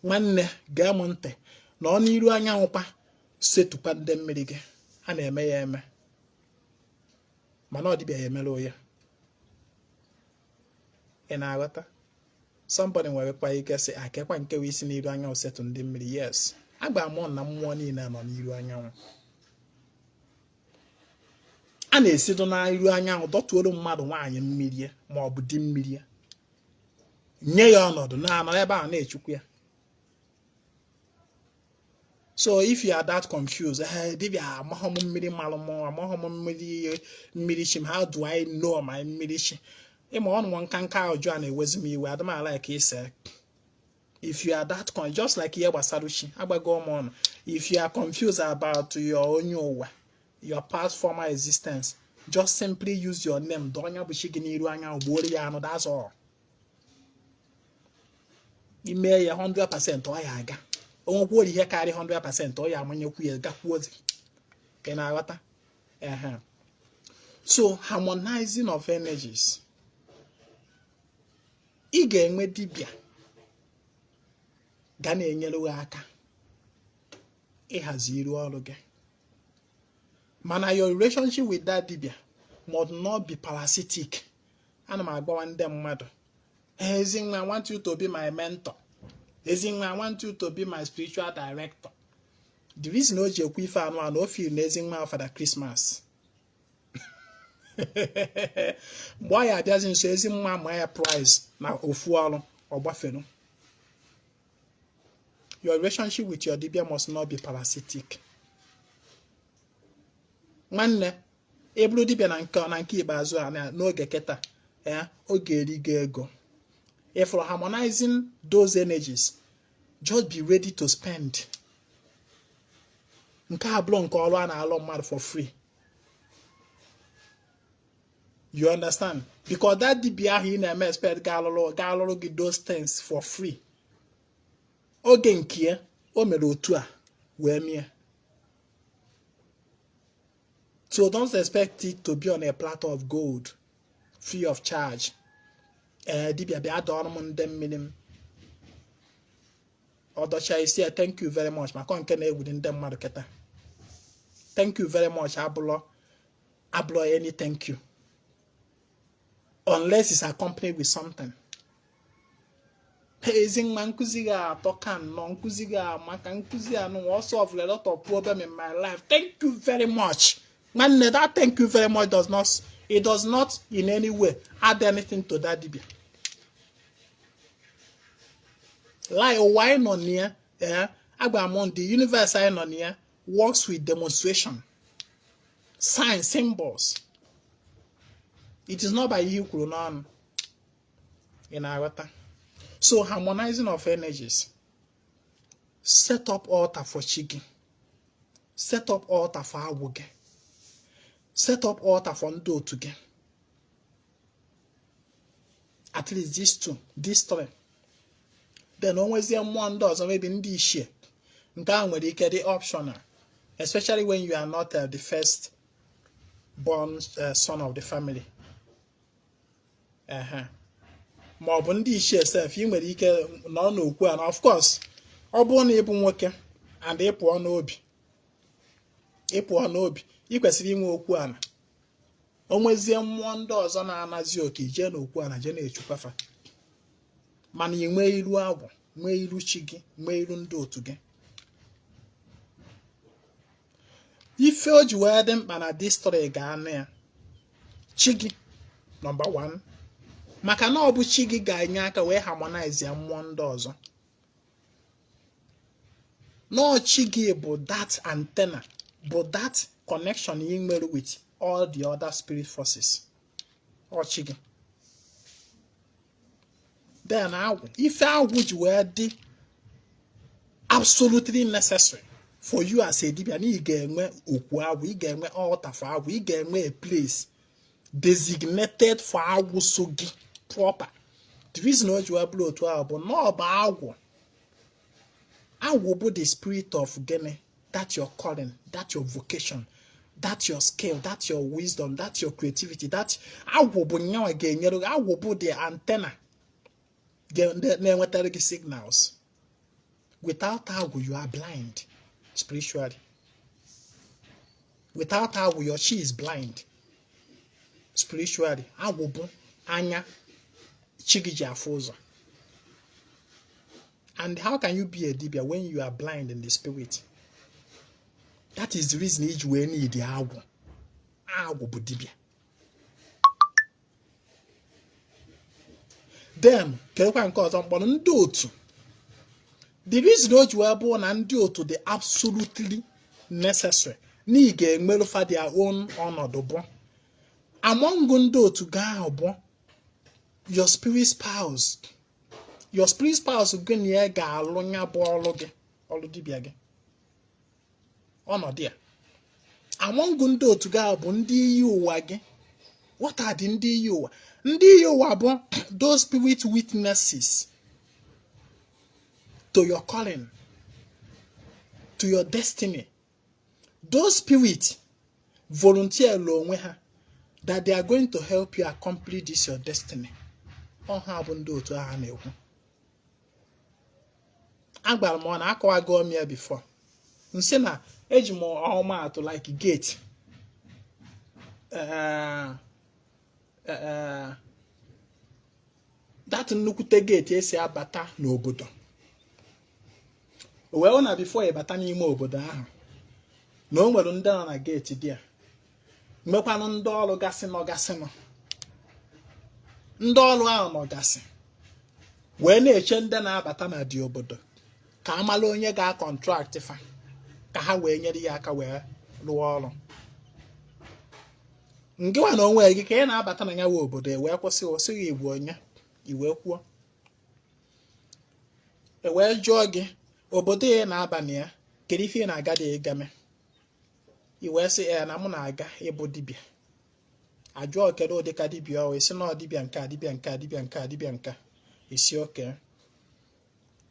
nwanne gamonte na ọ n'iru anyanwụ pa setukwa ndị mmiri gị. Ha na-eme ya eme. Mana ọ dibịa ya emela oya. Ị na-aghọta? Somebody nwere kwa ike sị akekwa nke wee si n'iru anyanwụ setu ndị mmiri. Yes. Agba amụọ na mmụọ niile nọ n'iru anyanwụ. A na-esido n'iru anyanwụ dọtuoro mmadụ nwaanyị mmiri ma ọ bụ di mmiri. Nye ya ọnọdụ na-anọ ebe a na-echukwu ya. So if you are that confused, dibịa amahọm mmiri malụmụ, amahọm mmiri chi, how do I know my mmiri chi? Ịma ọnụ nkanka ọjọọ a na-ewezi m iwe, adịm like ise. If you are that confused, just like ihe gbasara chi, agbago m ọnụ. If you are confused about your onye ụwa, your past former existence, just simply use your name. Donya bụ chi gị n'iru anya ugboro ya anụ, that's all. Ime ya 100% ọ ya aga. Onwekwu ihe karị 100% ọ ya amanyekwu ya gakwuo ozi. Ka na aghọta? So harmonizing of energies. Ị ga-enwe dibịa ga na-enyere gị aka ịhazi iru ọrụ gị. Mana your relationship with that dibịa must not be parasitic. Ana m agbawa ndị mmadụ. Ezinwa, I want you to be my mentor. Ezinwa, I want you to be my spiritual director. The reason o ji ekwu ife anụ anụ o feel na Ezinwa Father Christmas. Mgbe ọ ya abịazi nso Ezinwa ma ya prize na ofu ọrụ ọgbafelu. Your relationship with your dibia must not be parasitic. Nwanne, ebulu dibia na nke ikpeazụ a n'oge keta, oge erigo ego. If you're harmonizing those energies, just be ready to spend. Nke abụọ nke ọrụ a na-alụ mmadụ for free. You understand? Because that dibia ahụ ị na-eme expect ga-alụrụ gị those things for free. Oge nke ya, o mere otu a wee mie. So don't expect it to be on a platter of gold, free of charge. Dibia bịa dọọrọ m ndị mmiri m. Ọdọcha isi ya, thank you very much. Maka nke na-egwuri ndị mmadụ keta. Thank you very much. Abụlọ any thank you. Unless it's accompanied with something. Ezinwa nkuzi ga atọ kan no nkuzi ga maka nkuzi anu also solve a lot of problem in my life. Thank you very much. Man, that thank you very much does not in any way add anything to that dibia. Like why not near Agbamon, the universe I know near works with demonstration, signs, symbols. It is not by you kurunan in our. So harmonizing of energies. Set up altar for Chigi. Set up altar for Awuge. Set up altar for Ndo Tuge. At least these two, these three. Then always there one does or maybe Ndi share. Nkan where they get the optional. Especially when you are not the first born son of the family. Ma ọ bụ ndị ichie sef ị nwere ike nọ n'okwu a, of course ọ bụrụ na ịbụ nwoke and ịpụọ n'obi ị kwesịrị inwe okwu ana. O nwezie mmụọ ndị ọzọ na-anazi oke jee n'okwu ana jee na-echukwafa. Mana ị nwee ilu agwụ, nwee ilu chi gị, nwee ilu ndị otu gị. ife o ji wee dị mkpa na this story ga-anụ ya chi gị number 1 maka na ọ bụ chi gị ga-enye aka wee harmonize ya mmụọ ndị ọzọ. No, chi gị bụ that antenna, bụ that connection you nwere with all the other spirit forces. Ọ chi gị. Then agwụ, ife agwụ ji wee dị absolutely necessary for you as a dibia. Na ị ga-enwe okwu agwụ, ị ga-enwe altar for agwụ, ị ga-enwe a place designated for agwụ so gị proper. The reason why you are blow to agwụ no bụ agwụ. Agwụ bụ the spirit of gene, that's your calling, that's your vocation, that's your skill, that's your wisdom, that's your creativity. That agwụ bụ nyawa ga-enyere. Agwụ bụ the antenna na-enwetara gị signals. Without agwụ, you are blind spiritually. Without agwụ, your chi is blind spiritually. Agwụ bụ anya chi gị ji afụ ụzọ. And how can you be a dibia when you are blind in the spirit? That is the reason each way need the agwụ. Agwụ bụ dibia. Then, kelekwa nke ọzọ mkpọrọ ndị otu. The reason o ji wee bụ na ndị otu dị absolutely necessary. Na ị ga-emerufa their own ọnọdụ bụ. Among ndị otu ga-ahụ bụ your spirit spouse. Your spirit spouse gị na ya ga-alụ nya bụ ọrụ gị, ọrụ dibịa gị. Ọnọdụ ya. Among ndị otu ga bụ ndị iyi ụwa gị. What are the ndị iyi ụwa? Ndị iyi ụwa bụ those spirit witnesses to your calling, to your destiny. Those spirits volunteer onwe ha that they are going to help you accomplish this your destiny. Ọ ha bụ ndị otu ahụ na-ekwu. Agbara m ọ na-akọwago m ya before. Nsị na eji m ọmaatụ like gate. That nnukwute gate esi abata n'obodo. Wee na before ịbata n'ime obodo ahụ. Na o nwere ndị nọ na gate dị a. Mmekwanụ ndị ọrụ gasị nọ. Ndị ọrụ ahụ nọgasị. Wee na-eche ndị na-abata na dị obodo. Ka amala onye ga-contract fa. Ka ha wee nyere ya aka wee rụọ ọrụ. Ngịwa na onwe gị ka ị na-abata na ya wee obodo wee kwụsị osighị igbu onye iwe kwuo. Wee jụọ gị obodo ị na-aba na ya kedu ife ị na-aga dị ịgame. Iwee sị na mụ na-aga ịbụ dibịa. Ajụọ kedu ụdị ka dibịa ọ isi na dibịa nke dibịa nke isi oke.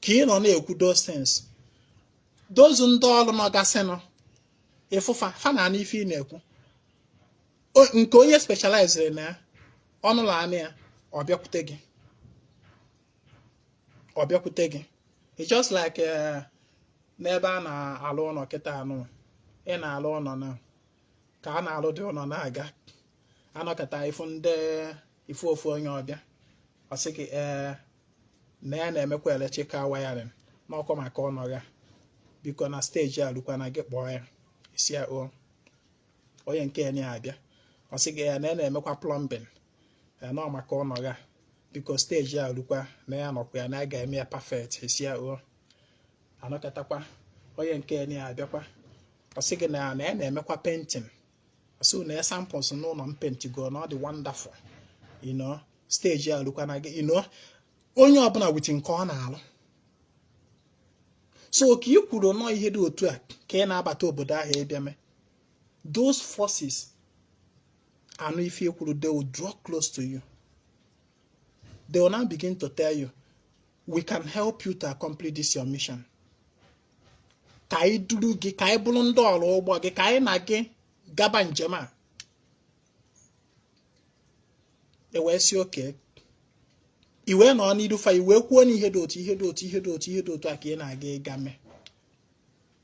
Ka ị nọ na-ekwu those things. Those ndị ọrụ nọgasịnụ ịfụfa fa na anụ ife ị na-ekwu. Nke onye specialized na ọnụlọ anị ya ọ bịakwute gị. It's just like n'ebe a na-alụ ụlọ kịta anụ. Ị na-alụ ụlọ na ka a na-alụ dị ụlọ na-aga. Anọkọta ifu ofu onye ọbịa. Ọ sị gị na ya na-emekwa electrical wiring n'ọkwa maka ụlọ ya. Biko na stage a lukwa na gị kpọọ ya. Isi ya onye nke ya na-abịa. Ọ sị gị na ya na-emekwa plumbing. Nọ maka ụlọ ya. Biko stage a lukwa na ya nọkwa ya na ga-eme ya perfect. Isi ya anọkọtakwa onye nke ya na-abịakwa. Ọ sị gị na ya na-emekwa painting. So na samples n'ụlọ mpentigo na ọ dị wonderful. Stage a lukwa na gị. Onye ọbụla with nke ọ na-alụ. So ka ị kwuru nọ ihe dị otu a ka ị na-abata obodo ahụ ịbịa mee. Those forces anụ ife ị kwuru, they will draw close to you. They will now begin to tell you, we can help you to accomplish this your mission. Ka anyị duru gị, ka anyị bụrụ ndị ọrụ ụgbọ gị, ka anyị na gị gaba njem a. Wee si oke. Iwe nọ n'idufa iwe kwuo na ihe dị otu a ka ị na-aga ịga mee.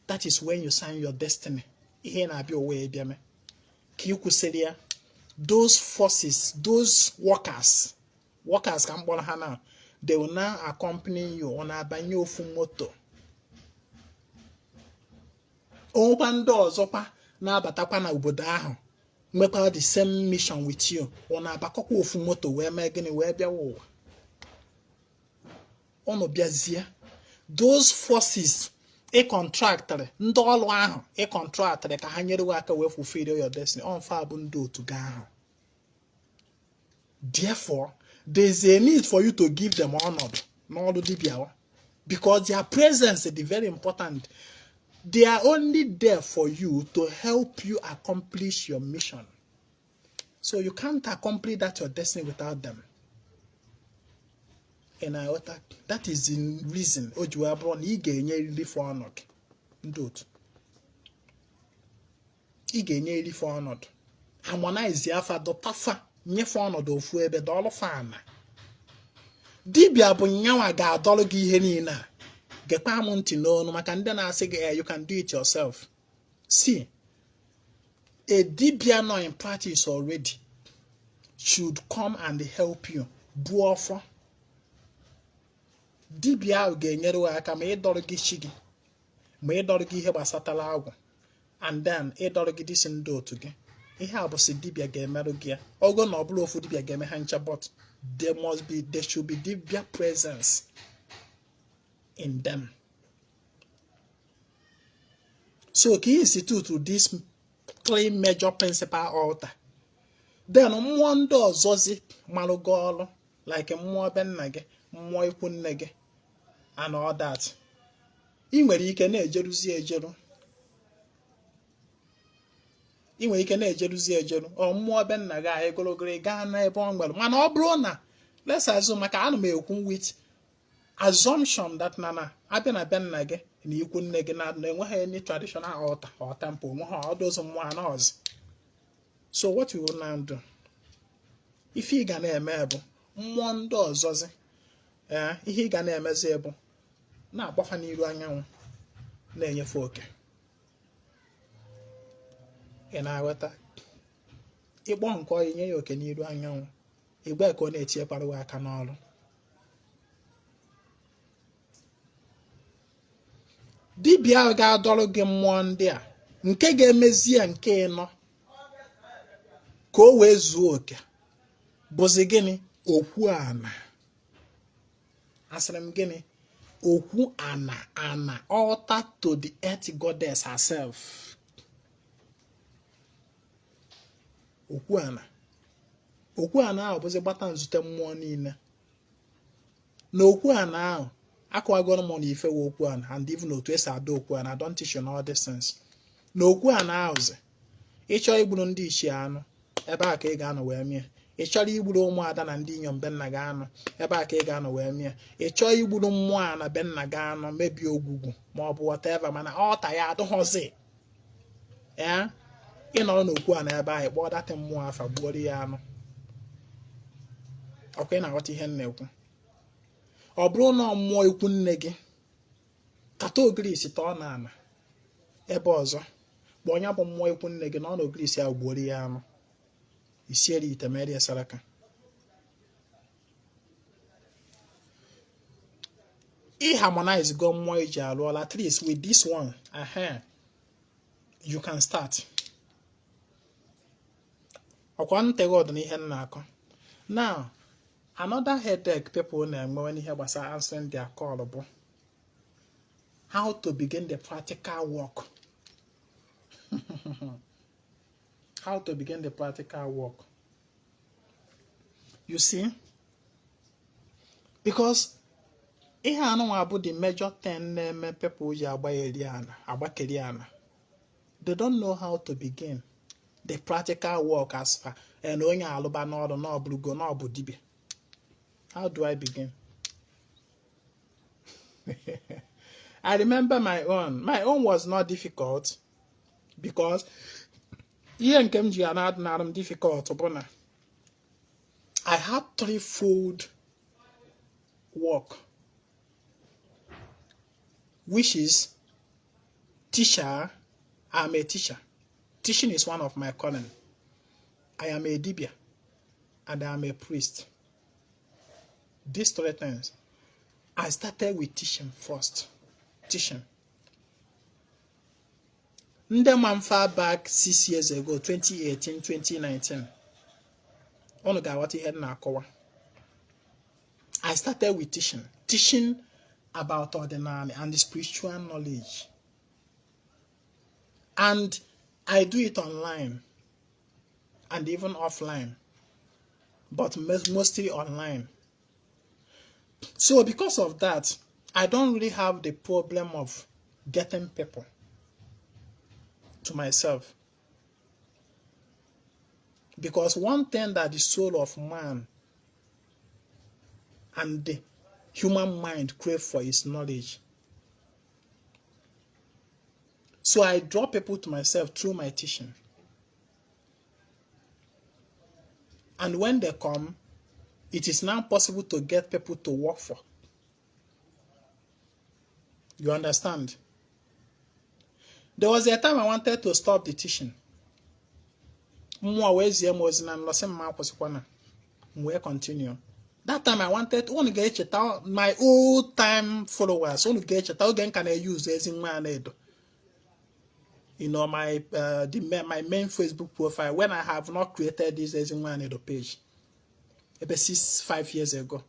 That is when you sign your destiny. Ihe na-abịa owe ịbịa mee. Ka ị kwụsịrị ya. Those forces, those workers ka mkpọrọ ha na, they will now accompany you on abanye ofu moto. Onwekwa ndị ọzọkwa na-abatakwa na obodo ahụ nwekwa the same mission with you, ọ na-abakọkwa ofu moto wee mee gịnị wee bịawa ụwa. Unu bịazie those forces contractly ndị ọrụ ahụ contractly ka ha nyere aka wee fulfill your destiny, ọnfa bụ ndị otu gị ahụ. Therefore, there is a need for you to give them honor n'ọrụ dibịa, because their presence is very important. They are only there for you to help you accomplish your mission. So you can't accomplish that your destiny without them. And that is the reason o ji wee bụrụ na ị ga-enye eriri for ọnọdụ ndị otu. Ị ga-enye eriri for ọnọdụ. Harmonize afa dọtafa nyefe ọnọdụ ofu ebe dọọlụ fana. Dibịa bụ nyanwa ga-adọrọ gị ihe niile a. Gekwa m ntị n'ọnụ maka ndị na-asị gị you can do it yourself. See, a dibịa nọ in practice already should come and help you. Bu ọfọ. Dibịa ahụ ga-enyere aka ma ịdọrọ gị chi gị, ma ịdọrọ gị ihe gbasatara agwụ, and then ịdọrọ gị disi ndị otu gị. Ihe a bụ si dibịa ga-emerụ gị ya. Ogo na ọbụla ofu dibịa ga-eme ha ncha, but there should be dibịa presence in them. So ka institute this 3 major principal altar. Then mmụọ ndị ọzọzi marụ gị ọrụ, like mmụọ be nna gị, mmụọ ikwu nne gị, and all that. Ị nwere ike na-ejeruzi ejeru. Ị nwere ike na-ejeruzi ejeru. Ọ mmụọ be nna gị ahụ egologoro gaa n'ebe ọ nwere. Mana ọ bụrụ na let's assume, maka ana m ekwu with assumption that na abịa na be nna gị na ikwu nne gị na enweghị any traditional altar or temple, nweghị ọdụzụ mmụọ anọzi. So what you will now do, ife ị ga na-eme bụ mmụọ ndị ọzọzi, ihe ị ga na-emezi bụ na-agbafa n'iru anyanwụ na-enyefe oke. Ị na-aghọta? Ịkpọ nke ọyị nye ya oke n'iru anyanwụ, igwe ka ọ na-etinyekwara aka n'ọrụ. Dibịa ga-adọrọ gị mmụọ ndị a, nke ga-emezi ya nke ịnọ ka o wee zuo oke bụzi gịnị? Okwu ana. Asịrị m gịnị? Okwu ana. Altar to the earth goddess herself. Okwu ana. Okwu ana ahụ bụzi gbata nzute mmụọ niile. Na okwu ana ahụ akọwagoro m na ife we okwu ana, and even otu esi ada okwu ana. I don't teach you all these things. Na okwu ana ahụzi ịchọ igburu ndị ichie anụ, ebe a ka ị ga-anọ wee mie. Ị chọrọ igburu ụmụada na ndị inyom be nna gị anụ, ebe a ka ị ga-anọ wee mie. Ị chọọ igburu mmụọ a na be nna gị anụ, mebie ogwugwu ma ọ bụ whatever, mana ọta ya adụghọzi. Ị nọrọ n'okwu a na ebe ahụ kpọọ datị mmụọ afa gbuoro ya anụ. Ọkwa ị na-aghọta ihe m na-ekwu? Ọ bụrụ na mmụọ ikwu nne gị kata ogirisi tọọ n'ala ebe ọzọ, bụ onye bụ mmụọ ikwu nne gị na ọ na ogirisi ahụ gbuoro ya anụ, isiere ite mere saraka. Ị harmonize go mmụọ iji alụ ọla, at least with this one, you can start. Ọkwa nteghe ọdụ n'ihe m na-akọ. Now, another headache people na-enwe n'ihe gbasara answering their call bụ how to begin the practical work. How to begin the practical work. You see? Because ihe anụnwa bụ the major thing na-eme people ji agbakeri ana. They don't know how to begin the practical work as far and onye alụba n'ọrụ n'ọbụrụgo n'ọbụ dibịa. How do I begin? I remember my own. My own was not difficult because ihe nke m ji na-adịnara m difficult bụ na I had threefold work, which is teacher. I'm a teacher. Teaching is one of my calling. I am a dibia and I am a priest. These 3 things. I started with teaching first. Teaching. Ndị man far back 6 years ago, 2018, 2019. Onu ga-aghọta ihe na-akọwa. I started with teaching about ordinary and the spiritual knowledge. And I do it online and even offline, but mostly online. So because of that, I don't really have the problem of getting people to myself. Because one thing that the soul of man and the human mind crave for is knowledge. So I draw people to myself through my teaching. And when they come, it is now possible to get people to work for. You understand? There was a time I wanted to stop the teaching. We continue. That time I wanted to get my old time followers. Can I use Ezinwa Anaedo? You know, my main Facebook profile when I have not created this Ezinwa Anaedo page. About 5 years ago.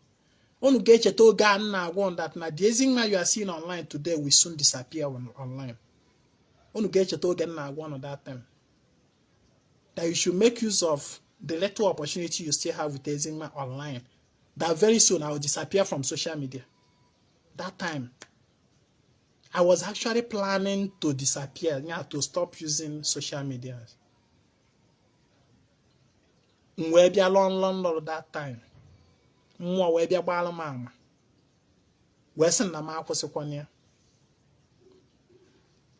Onu get that now the Ezinwa you are seeing online today will soon disappear online. Onu get on that time. That you should make use of the little opportunity you still have with Ezinwa online. That very soon I will disappear from social media. That time, I was actually planning to disappear, to stop using social media. That time.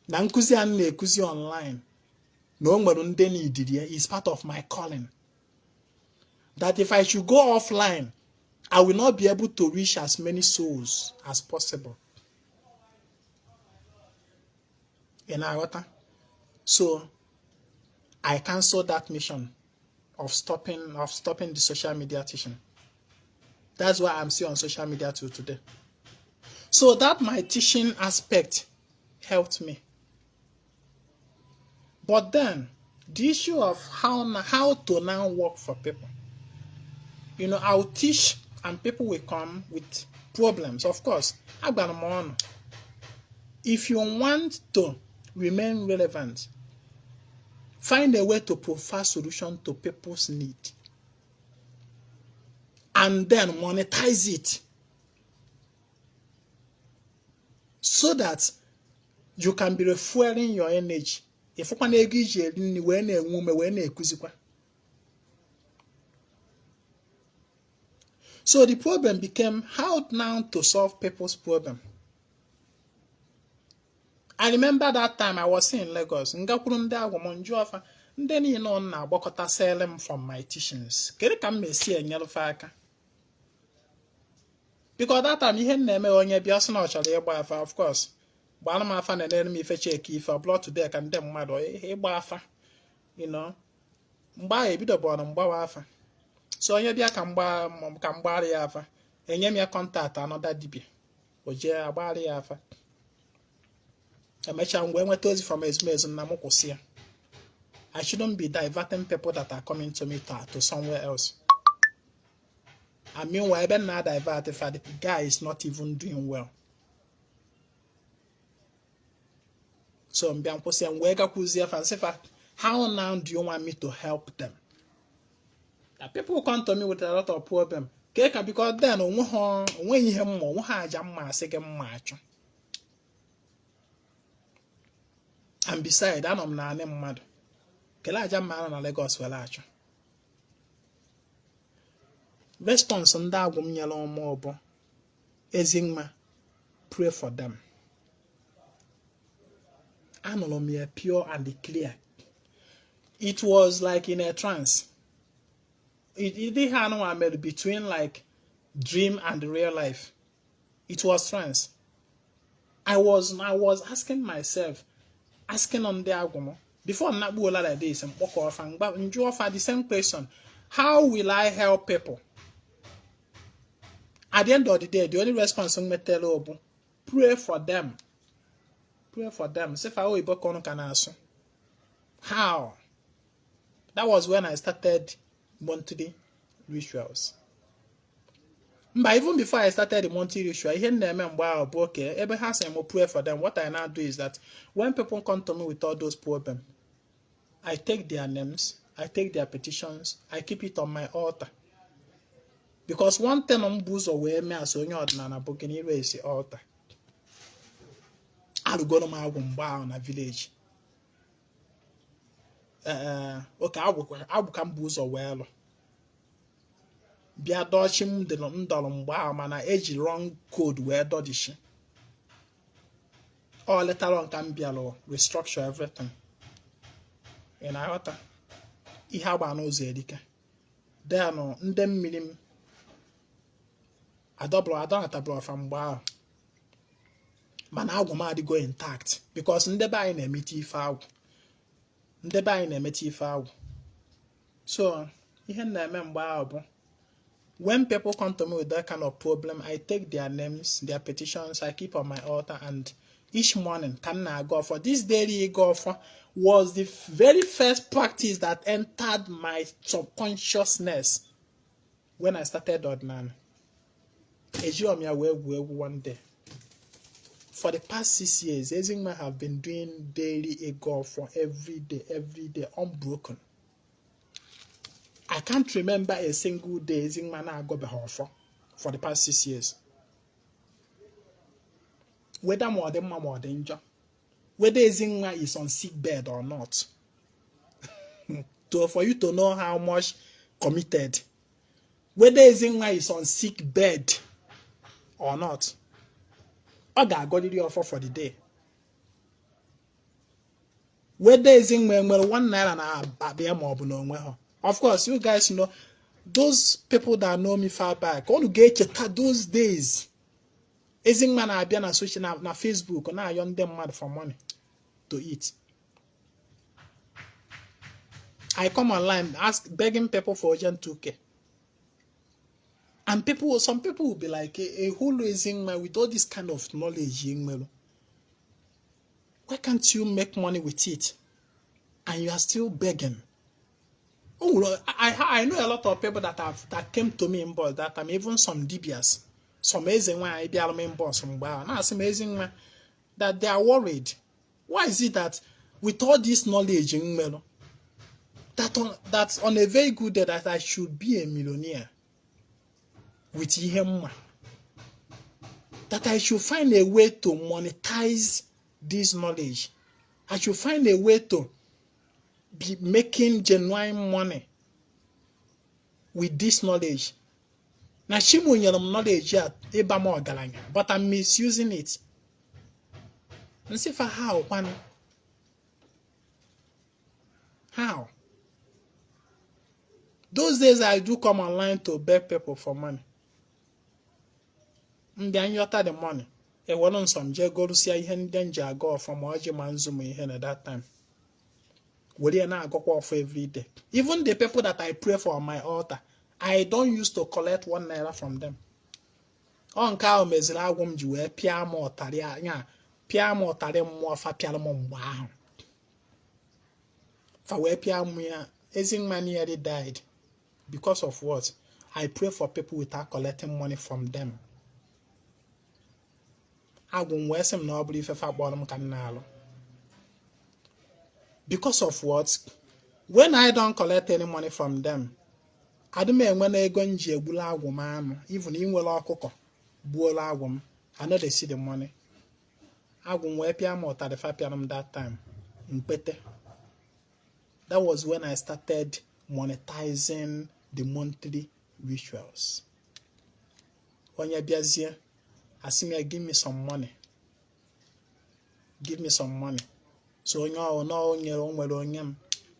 Na nkuzi a na-ekuzi online na o nwere ndị n'idiri is part of my calling. That if I should go offline, I will not be able to reach as many souls as possible. You know what? So I canceled that mission of stopping the social media teaching. That's why I'm still on social media till today. So that my teaching aspect helped me. But then the issue of how to now work for people. You know, I'll teach and people will come with problems. Of course, if you want to remain relevant, find a way to provide solution to people's need. And then monetize it. So that you can be refueling your energy. If you can so the problem became how now to solve people's problem. I remember that time I was in Lagos. Akajiọfọ from my teachings. Because that time of course. If I blood today, I can dem mad you know. So onye bịa ka mgbara ya afa. Enye m ya contact another Dibịa. Oje agbara ya afa. Emecha ngwe nweta ozi from ezumezu na m kwụsị ya. I shouldn't be diverting people that are coming to me to somewhere else. I mean, why even now divert if the guy is not even doing well. So how now do you want me to help them? The people come to me with a lot of problems. Because then when you and besides, I'm not mad. Lagos response on that woman Ezinwa, pray for them. Anolomia pure and clear. It was like in a trance. It didn't between like dream and real life. It was trance. I was asking myself, on the argument before I'm not like this and walk off and the same question. How will I help people? At the end of the day, the only response I tell pray for them. Pray for them. Say for can answer. How? That was when I started monthly rituals. But even before I started the monthly ritual, I hear okay, every has a pray for them. What I now do is that when people come to me with all those problems, I take their names, I take their petitions, I keep it on my altar. Because one thing on booze away me as on your nana booking is the altar. I'll go to my on a village. Okay, I will come booze away. Bia dochim de ndolo mgba mana eji wrong code wee dodishi. Or later on can be alo restructure everything. In ayota. Ihe agba n'ụzọ edika. There no ndị mmiri m adọnatabụrụ ọfa mgbe ahụ. Mana agwụ m adịgo intact because ndị be anyị na-emete ife agwụ. Ndị be anyị na-emete ife agwụ. So ihe na-eme mgbe ahụ bụ when people come to me with that kind of problem, I take their names, their petitions, I keep on my altar, and each morning, can I go for this daily go for was the very first practice that entered my subconsciousness when I started ordinary. One day. For the past 6 years, Ezinwa have been doing daily go for every day, unbroken. I can't remember a single day Ezinwa na go for the past 6 years. Whether more than danger, whether Ezinwa is on sick bed or not. For you to know how much committed, whether Ezinwa is on sick bed or not, I got the offer for the day. Whether Ezinwa 1 naira na of course, you guys know those people that know me far back. All you get those days. Ezinwa na abia na social na Facebook na yon them mad for money to eat. I come online begging people for urgent 2K. And some people will be like, a whole Ezinwa with all this kind of knowledge, why can't you make money with it? And you are still begging. Oh, I know a lot of people that came to me in boss that time, even some Dibias, some Ezinwa I be in boss from now some Ezinwa that they are worried. Why is it that with all this knowledge in Melo, that's on a very good day that I should be a millionaire with him, that I should find a way to monetize this knowledge. I should find a way to be making genuine money with this knowledge. Now, knowledge but I'm misusing it. And see for how, man. How? Those days I do come online to beg people for money. And then you the money. It wasn't some go to see a hand danger go from Ojimanzum at that time. We now go off every day. Even the people that I pray for on my altar, I don't used to collect 1 naira from them. On cow mezra wom ju e pia mo tare anya pia mo tare mo fa pia mo mba fa we pia mo ya Ezinwa nearly died because of what? I pray for people without collecting money from them. I won't wear some nobody if I bottom canal. Because of what? When I don't collect any money from them, I don't mean when I go and jebula woman, even in well cocoa, buola woman, I know they see the money. I won't wear piano 35 piano that time. That was when I started monetizing the monthly rituals. When you're busy, I see me give me some money. Give me some money. So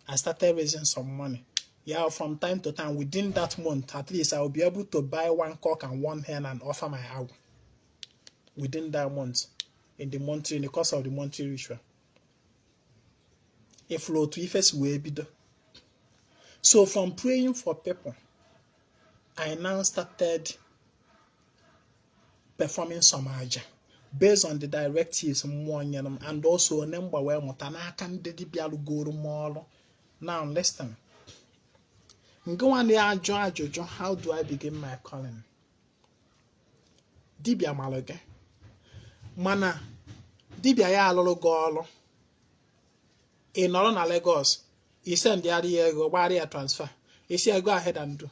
I started raising some money. Yeah, from time to time, within that month, at least I will be able to buy 1 cock and 1 hen and offer my hour. Within that month, in the course of the monthly ritual. A flow to Ifes way be the. So from praying for people, I now started performing some aja. based on the directives and also number where mutana can the dibia lugoro more. Now listen. Go on the Jojo, how do I begin my calling? Dibia maloge. Mana dibia ya alolo golo. In Northern Lagos, he send the area go barrier transfer. He say go ahead and do.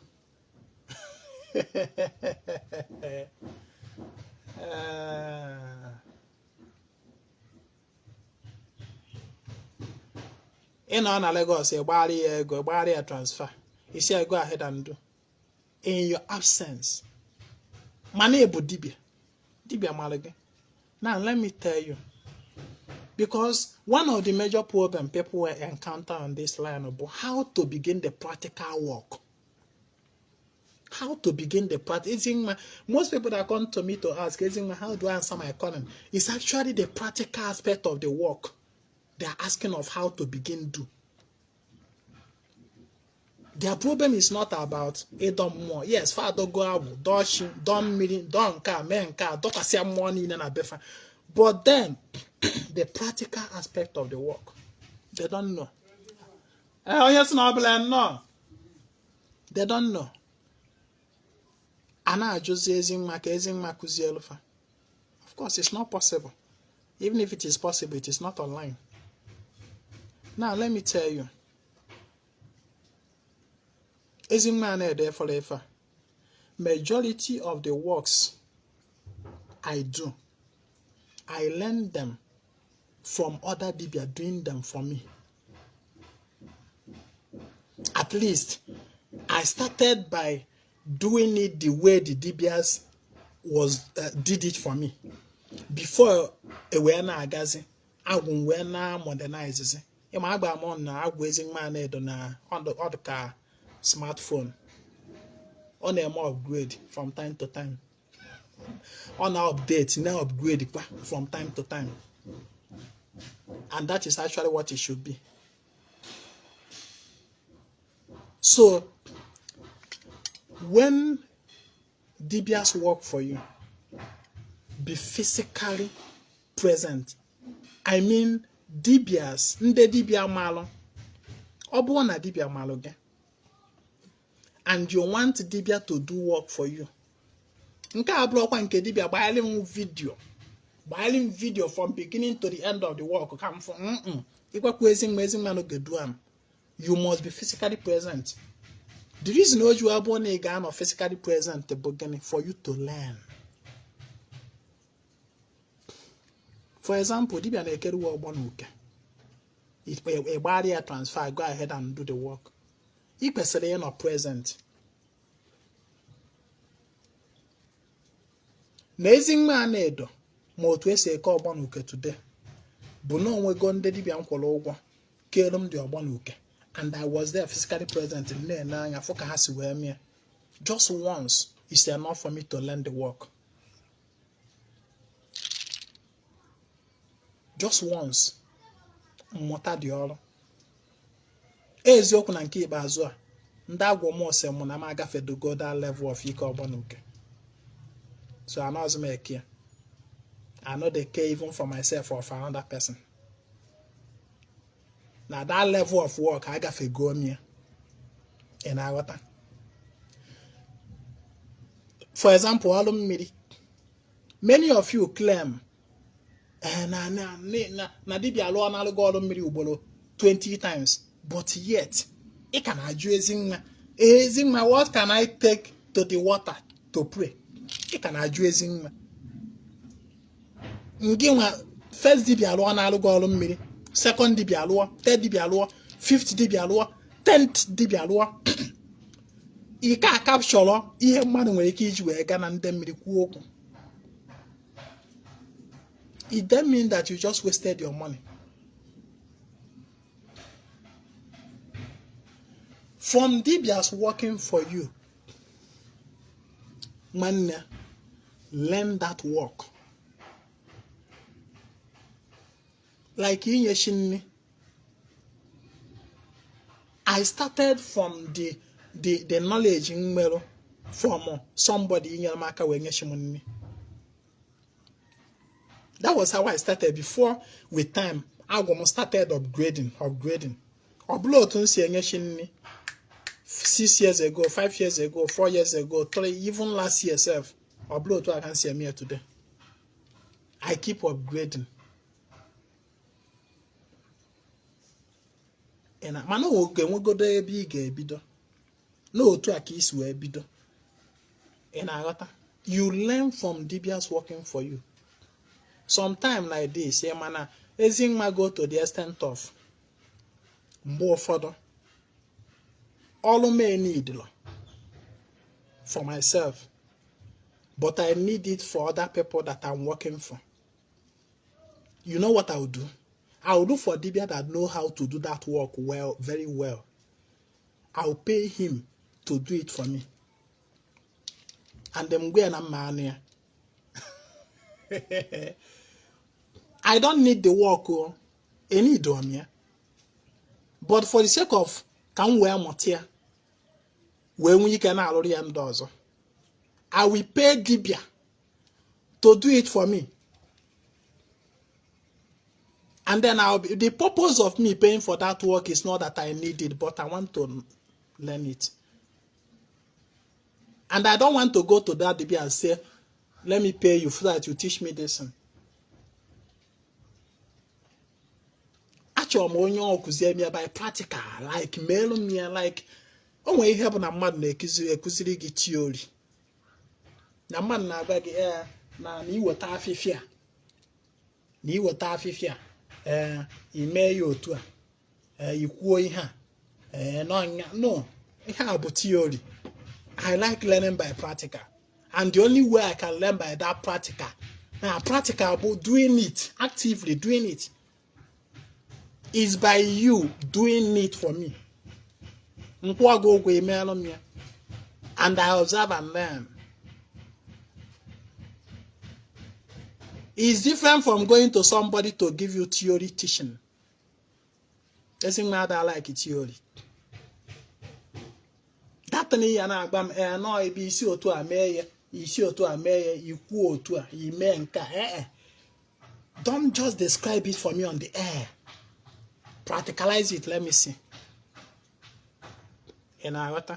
In Northern Lagos, a barrier transfer. He say go ahead and do. In your absence, money bu Dibia maloge. Now let me tell you. Because one of the major problems people will encounter on this line about how to begin the practical work. How to begin the practical. Most people that come to me to ask, how do I answer my calling? It's actually the practical aspect of the work. They are asking of how to begin do. Their problem is not about don't more. Yes, Father go out, don't meeting, don't car, men car, don't see money in a befa. But then the practical aspect of the work, they don't know. Oh yes, no, no. They don't know. Ana just Ezinwa Anaedo. Of course, it's not possible. Even if it is possible, it is not online. Now let me tell you. Ezinwa Anaedo forever. Majority of the works I do, I learn them from other Dibia doing them for me. At least, I started by doing it the way the Dibias did it for me. Before Ewena Agazi, I will modernize it. I'm on Ezinwa Anaedo on the car smartphone. On a more upgrade from time to time. On our update, now upgrade from time to time. And that is actually what it should be. So, when Dibias work for you, be physically present. I mean, Dibias, nde Dibia malo, obu na Dibia malo ge. And you want Dibia to do work for you. Nke ablo kwa nke Dibia bailing video from beginning to the end of the work come from you must be physically present. The reason why you are born again or physically present the beginning for you to learn. For example, Dibia na ekeru wo born uke. If a barrier transfer, go ahead and do the work. If person not present. Na Ezinwa Anaedo ma otu esi eke ọgbanuke today bụ na onwego ndị Dibia nkwụrụ ụgwọ kere m dị ọgbanuke, and I was there physically present na anya fụ ka ha si wee mee. Just once is enough for me to learn the work. Just once mmụta dị ọrụ. Eziokwu na nke ikpeazụ a ndị agwọ m ose mụ na m agafedogo that level of ike ọgbanuke. So I know I care. I know they care even for myself or for another person. Now that level of work, I got to go me. And I got. For example, many of you claim, na Dibia alone na go ubolo 20 times, but yet it can Ezinwa, what can I take to the water to pray? It can Ezinwa. First Dibia alone na go mmiri, second Dibia alone, third Dibia alone, fifth Dibia alone, 10th Dibia alone. You can't capture ihe mmadụ nwere ike iji wee ga na ndị mmiri kwuo okwu. It then means that you just wasted your money. From Dibias working for you, man, learn that work. Like in Yeshinni, I started from the knowledge in Melo from somebody in your market when Yeshimunni. That was how I started. Before, with time, I started upgrading. Upload 6 years ago, 5 years ago, 4 years ago, 3, even last year self. Upload to I can see me today. I keep upgrading. And I know we go there big bido. No to a kiss where bido. And you learn from Dibia's working for you. Sometime like this, Ezinwa go to the extent of more further. All may need for myself, but I need it for other people that I'm working for. You know what I will do? I will do for Dibia that know how to do that work well, very well. I'll pay him to do it for me. And then go and man. I don't need the work, any do. But for the sake of can wear motia, when we can already endorse, I will pay Dibia to do it for me. And then the purpose of me paying for that work is not that I need it, but I want to learn it. And I don't want to go to that Dibia and say, let me pay you so that you teach me this. Actually, I'm by practical, like mail me, like, oh, we have a man like a theory. Na man na bag air, na ni what afifia. Ni what afifia. You may you too. You quoy her. No, I have a theory. I like learning by practical. And the only way I can learn by that practical, practical about doing it, actively doing it, is by you doing it for me. And I observe and learn. It's different from going to somebody to give you theory teaching. Doesn't matter, I like it theory. That thing no it be so to a mayor, you see to a mayor, you quote to a man. Don't just describe it for me on the air. Practicalize it, let me see. And I what?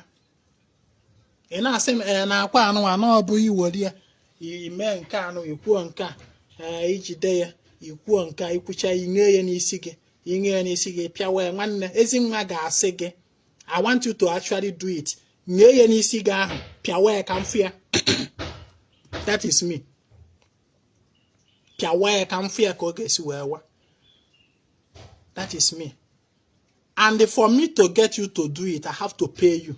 And I say, and I no bu you would you man can you quonka. Each day, you quonka, you push a any sige, piawe, one Ezinwa ga sige. I want you to actually do it. Any cigar, piawe, come fear. That is me. Piawe, come fear, coges, where. That is me. And for me to get you to do it, I have to pay you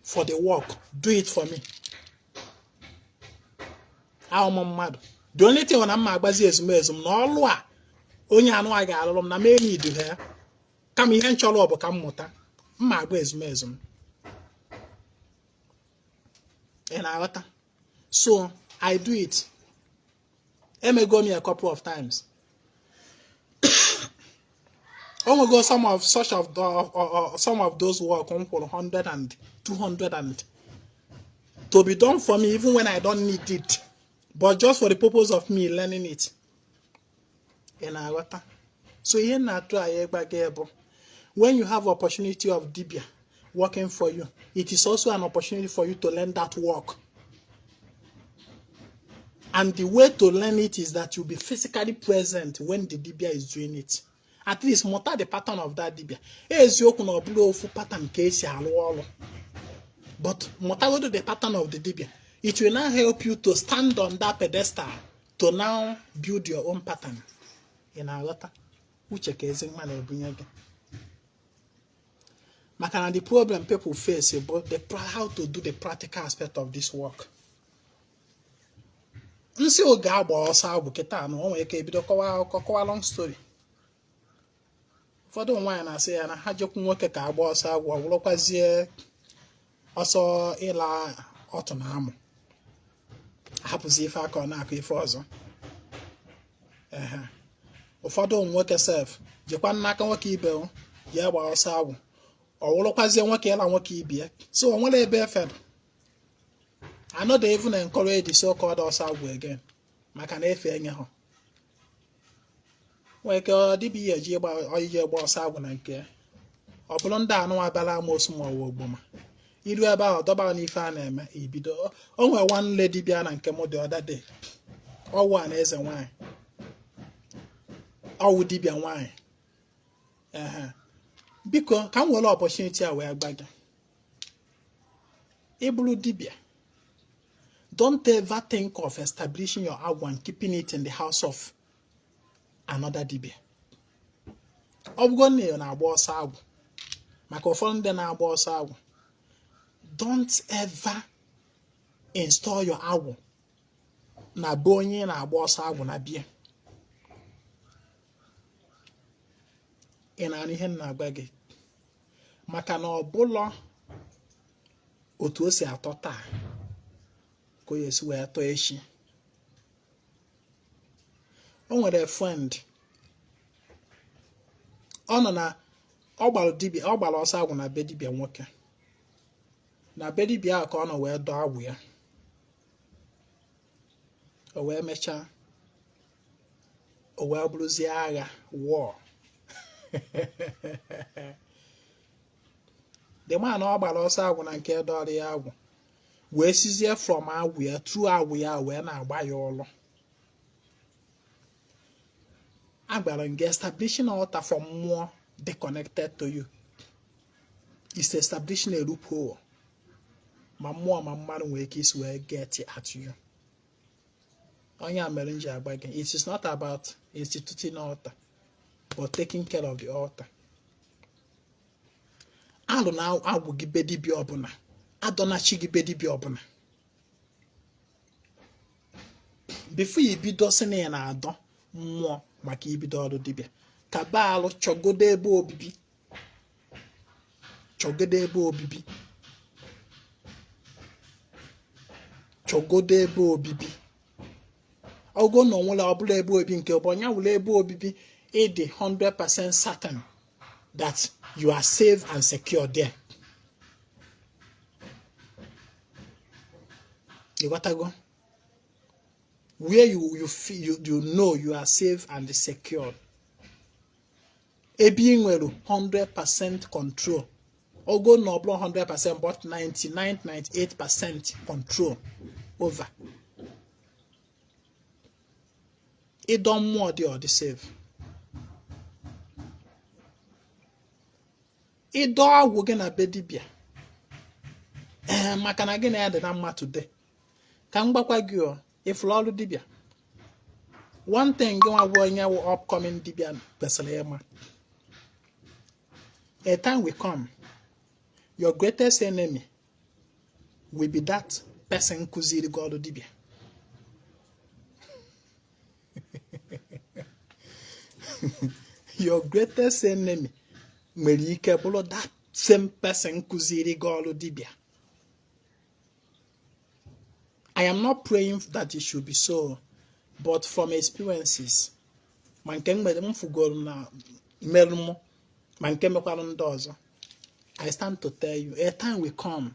for the work. Do it for me. I'm mad. The only thing when I'm mad is no law. Only I know I got along. I may need to hear. Come here and cholo but come mota. My is mesum. And I what? So I do it. I may go me a couple of times. Oh my God, some of those work come for 100 and 200 and to be done for me even when I don't need it, but just for the purpose of me learning it. And I what? So here na try when you have opportunity of Dibia working for you, it is also an opportunity for you to learn that work. And the way to learn it is that you'll be physically present when the Dibia is doing it. At least mota the pattern of that Dibia. Eziokwu na obulu ofu pattern ka esi alu olu. But mota do the pattern of the Dibia. It will now help you to stand on that pedestal to now build your own pattern. In our letter, uche ka Ezinwa na ebunye gị. Maka the problem people face about how to do the practical aspect of this work. Nsi oge agba ọsọ agwụ kịta na o nwere ike ebido kọwa long story. Ụfọdụ nwaanyị na-asị ya na ha jekwu nwoke ka agba ọsọ agwụ ọwụrụkwazie ọsọ ịla ọtụ na amụ. Hapụzi ife aka ọ na-akụ ife ọzọ. Ụfọdụ nwoke sef jekwa n'aka nwoke ibe ya agba ọsọ agwụ ọwụrụkwazie nwoke ịla nwoke ibe. So o nwere ebe efere. I know they even encourage the so-called ọsọ agwụ again. maka na efe enye ha nwere ke ọ dibịa eji ije gba ọsọ agwụ na nke ọ bụrụ ndị anụ abala amosu ma ọwa ogboma iru ebe ahụ dọbara n'ife a na-eme ibido o nwere nwanne dibịa na nke m dị ọdade ọwụ a na eze nwaanyị ọwụ dibịa nwaanyị biko ka m were opportunity a wee gba gị ịbụrụ dibịa don't ever think of establishing your agwụ and keeping it in the house of another dibịa. Ọ bụgo na ị na-agba ọsọ agwụ maka ụfọdụ ndị na-agba ọsọ agwụ don't ever install your agwụ na be onye na-agba ọsọ agwụ na bie. Ị na-anụ ihe na-agba gị maka na ọ bụlọ otu o si atọ taa ka o esi wee tọọ echi. O nwere friend ọ nọ na ọ gbara ọsọ agwụ na be dibịa nwoke na be dibịa ahụ ka ọ nọ wee dọọ agwụ ya o wee mechaa o wee bụrụzie agha war. The man ọ gbara ọsọ agwụ na nke dọrọ ya agwụ wee sizie from agwụ ya through agwụ ya wee na-agba ya ọlụ. Agbara nke establishing altar from mmụọ dị connected to you is establishing a loophole ma mmụọ ma mmadụ nwere ike isi wee get at you. Onye a mere nji agba gị it is not about instituting altar but taking care of the altar. Alụ na agwụ gị be dibịa ọbụla adọnachi gị be dibịa ọbụla before you bido sị na ị na-adọ mmụọ maka ibido ọrụ dibịa ka baalụ chọgodo ebe obibi chọgodo ebe obibi chọgodo ebe obibi ogo na onwere ọbụla ebe obibi nke ọbụnya wụrụ ebe obibi ịdị 100% certain that you are safe and secure there. You got to go where you feel you know you are safe and secure. Ebe nwere 100% control. Ogo no blo 100% but 99-98% control over. It don't more the safe. It don't work na be dibịa. Maka na gị na ya dị na mma today. Ka m gbakwa gị o ifuru ọrụ dibịa. One thing gị nwa bụ onye wụ upcoming dibịa kwesịrị ịma. A time will come, your greatest enemy will be that person kụziri gị ọrụ dibịa. Your greatest enemy nwere ike bụrụ that same person kụziri gị ọrụ dibịa. I am not praying that it should be so, but from experiences, man nke mgbe m fugoro na merụ m ma nke mekwara ndị ọzọ, I stand to tell you, a time will come.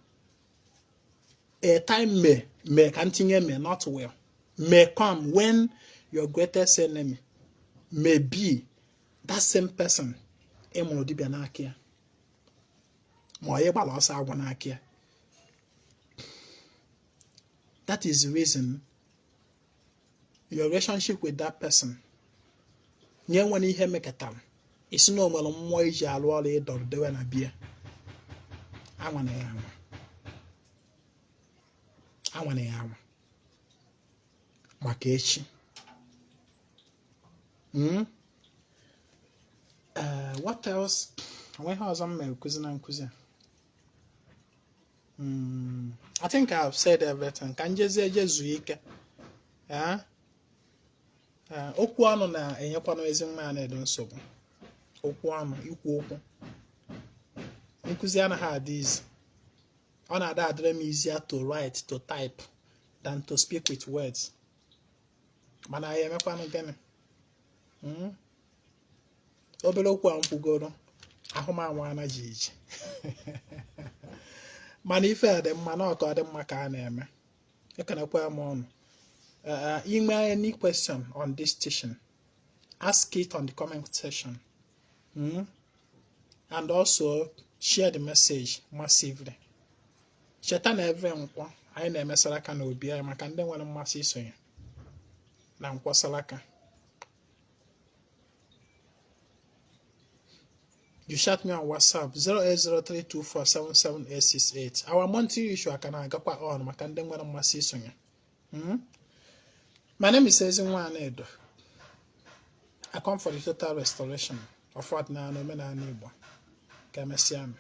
A time may continue, may not will, may come when your greatest enemy may be that same person. Ịmụrụ dibịa n'aka ya ma ọ gbara ọsọ agwụ n'aka ya. That is the reason your relationship with that person nye nwere ihe mekatara isi na onwere mmụọ iji alụ ọrụ ịdọrọ dewe na bia anwana ya anwa maka echi. What else? Where has I think I've said everything. Can you say Jesuike? Okwu anụ na-enyekwa Ezinwa Anaedo nsogbu. Okwu anụ ikwu okwu. Nkuzi anaghị adị izi. Ọ na-ada adịrị m easier to write, to type than to speak with words. Mana ya emekwanụ gịnị? Obere okwu a mkwugoro ahụmanwa anaghị iji. Mana ife dị mma na ọka ọ dị mma ka a na-eme. Ekenekwa m ọnụ. email any question on this teaching, ask it on the comment section. And also share the message massively. Cheta na eve nkwa anyị na-emesara aka na obi anyị maka ndị nwere mmasị isonye na nkwasara aka. You chat me on WhatsApp 08032477868. Our monthly issue aka na-agakwa on maka ndị nwere mmasị isonye. My name is Ezinwa Anaedo. I come for the total restoration of what na omenala Igbo. Ka emesịa m.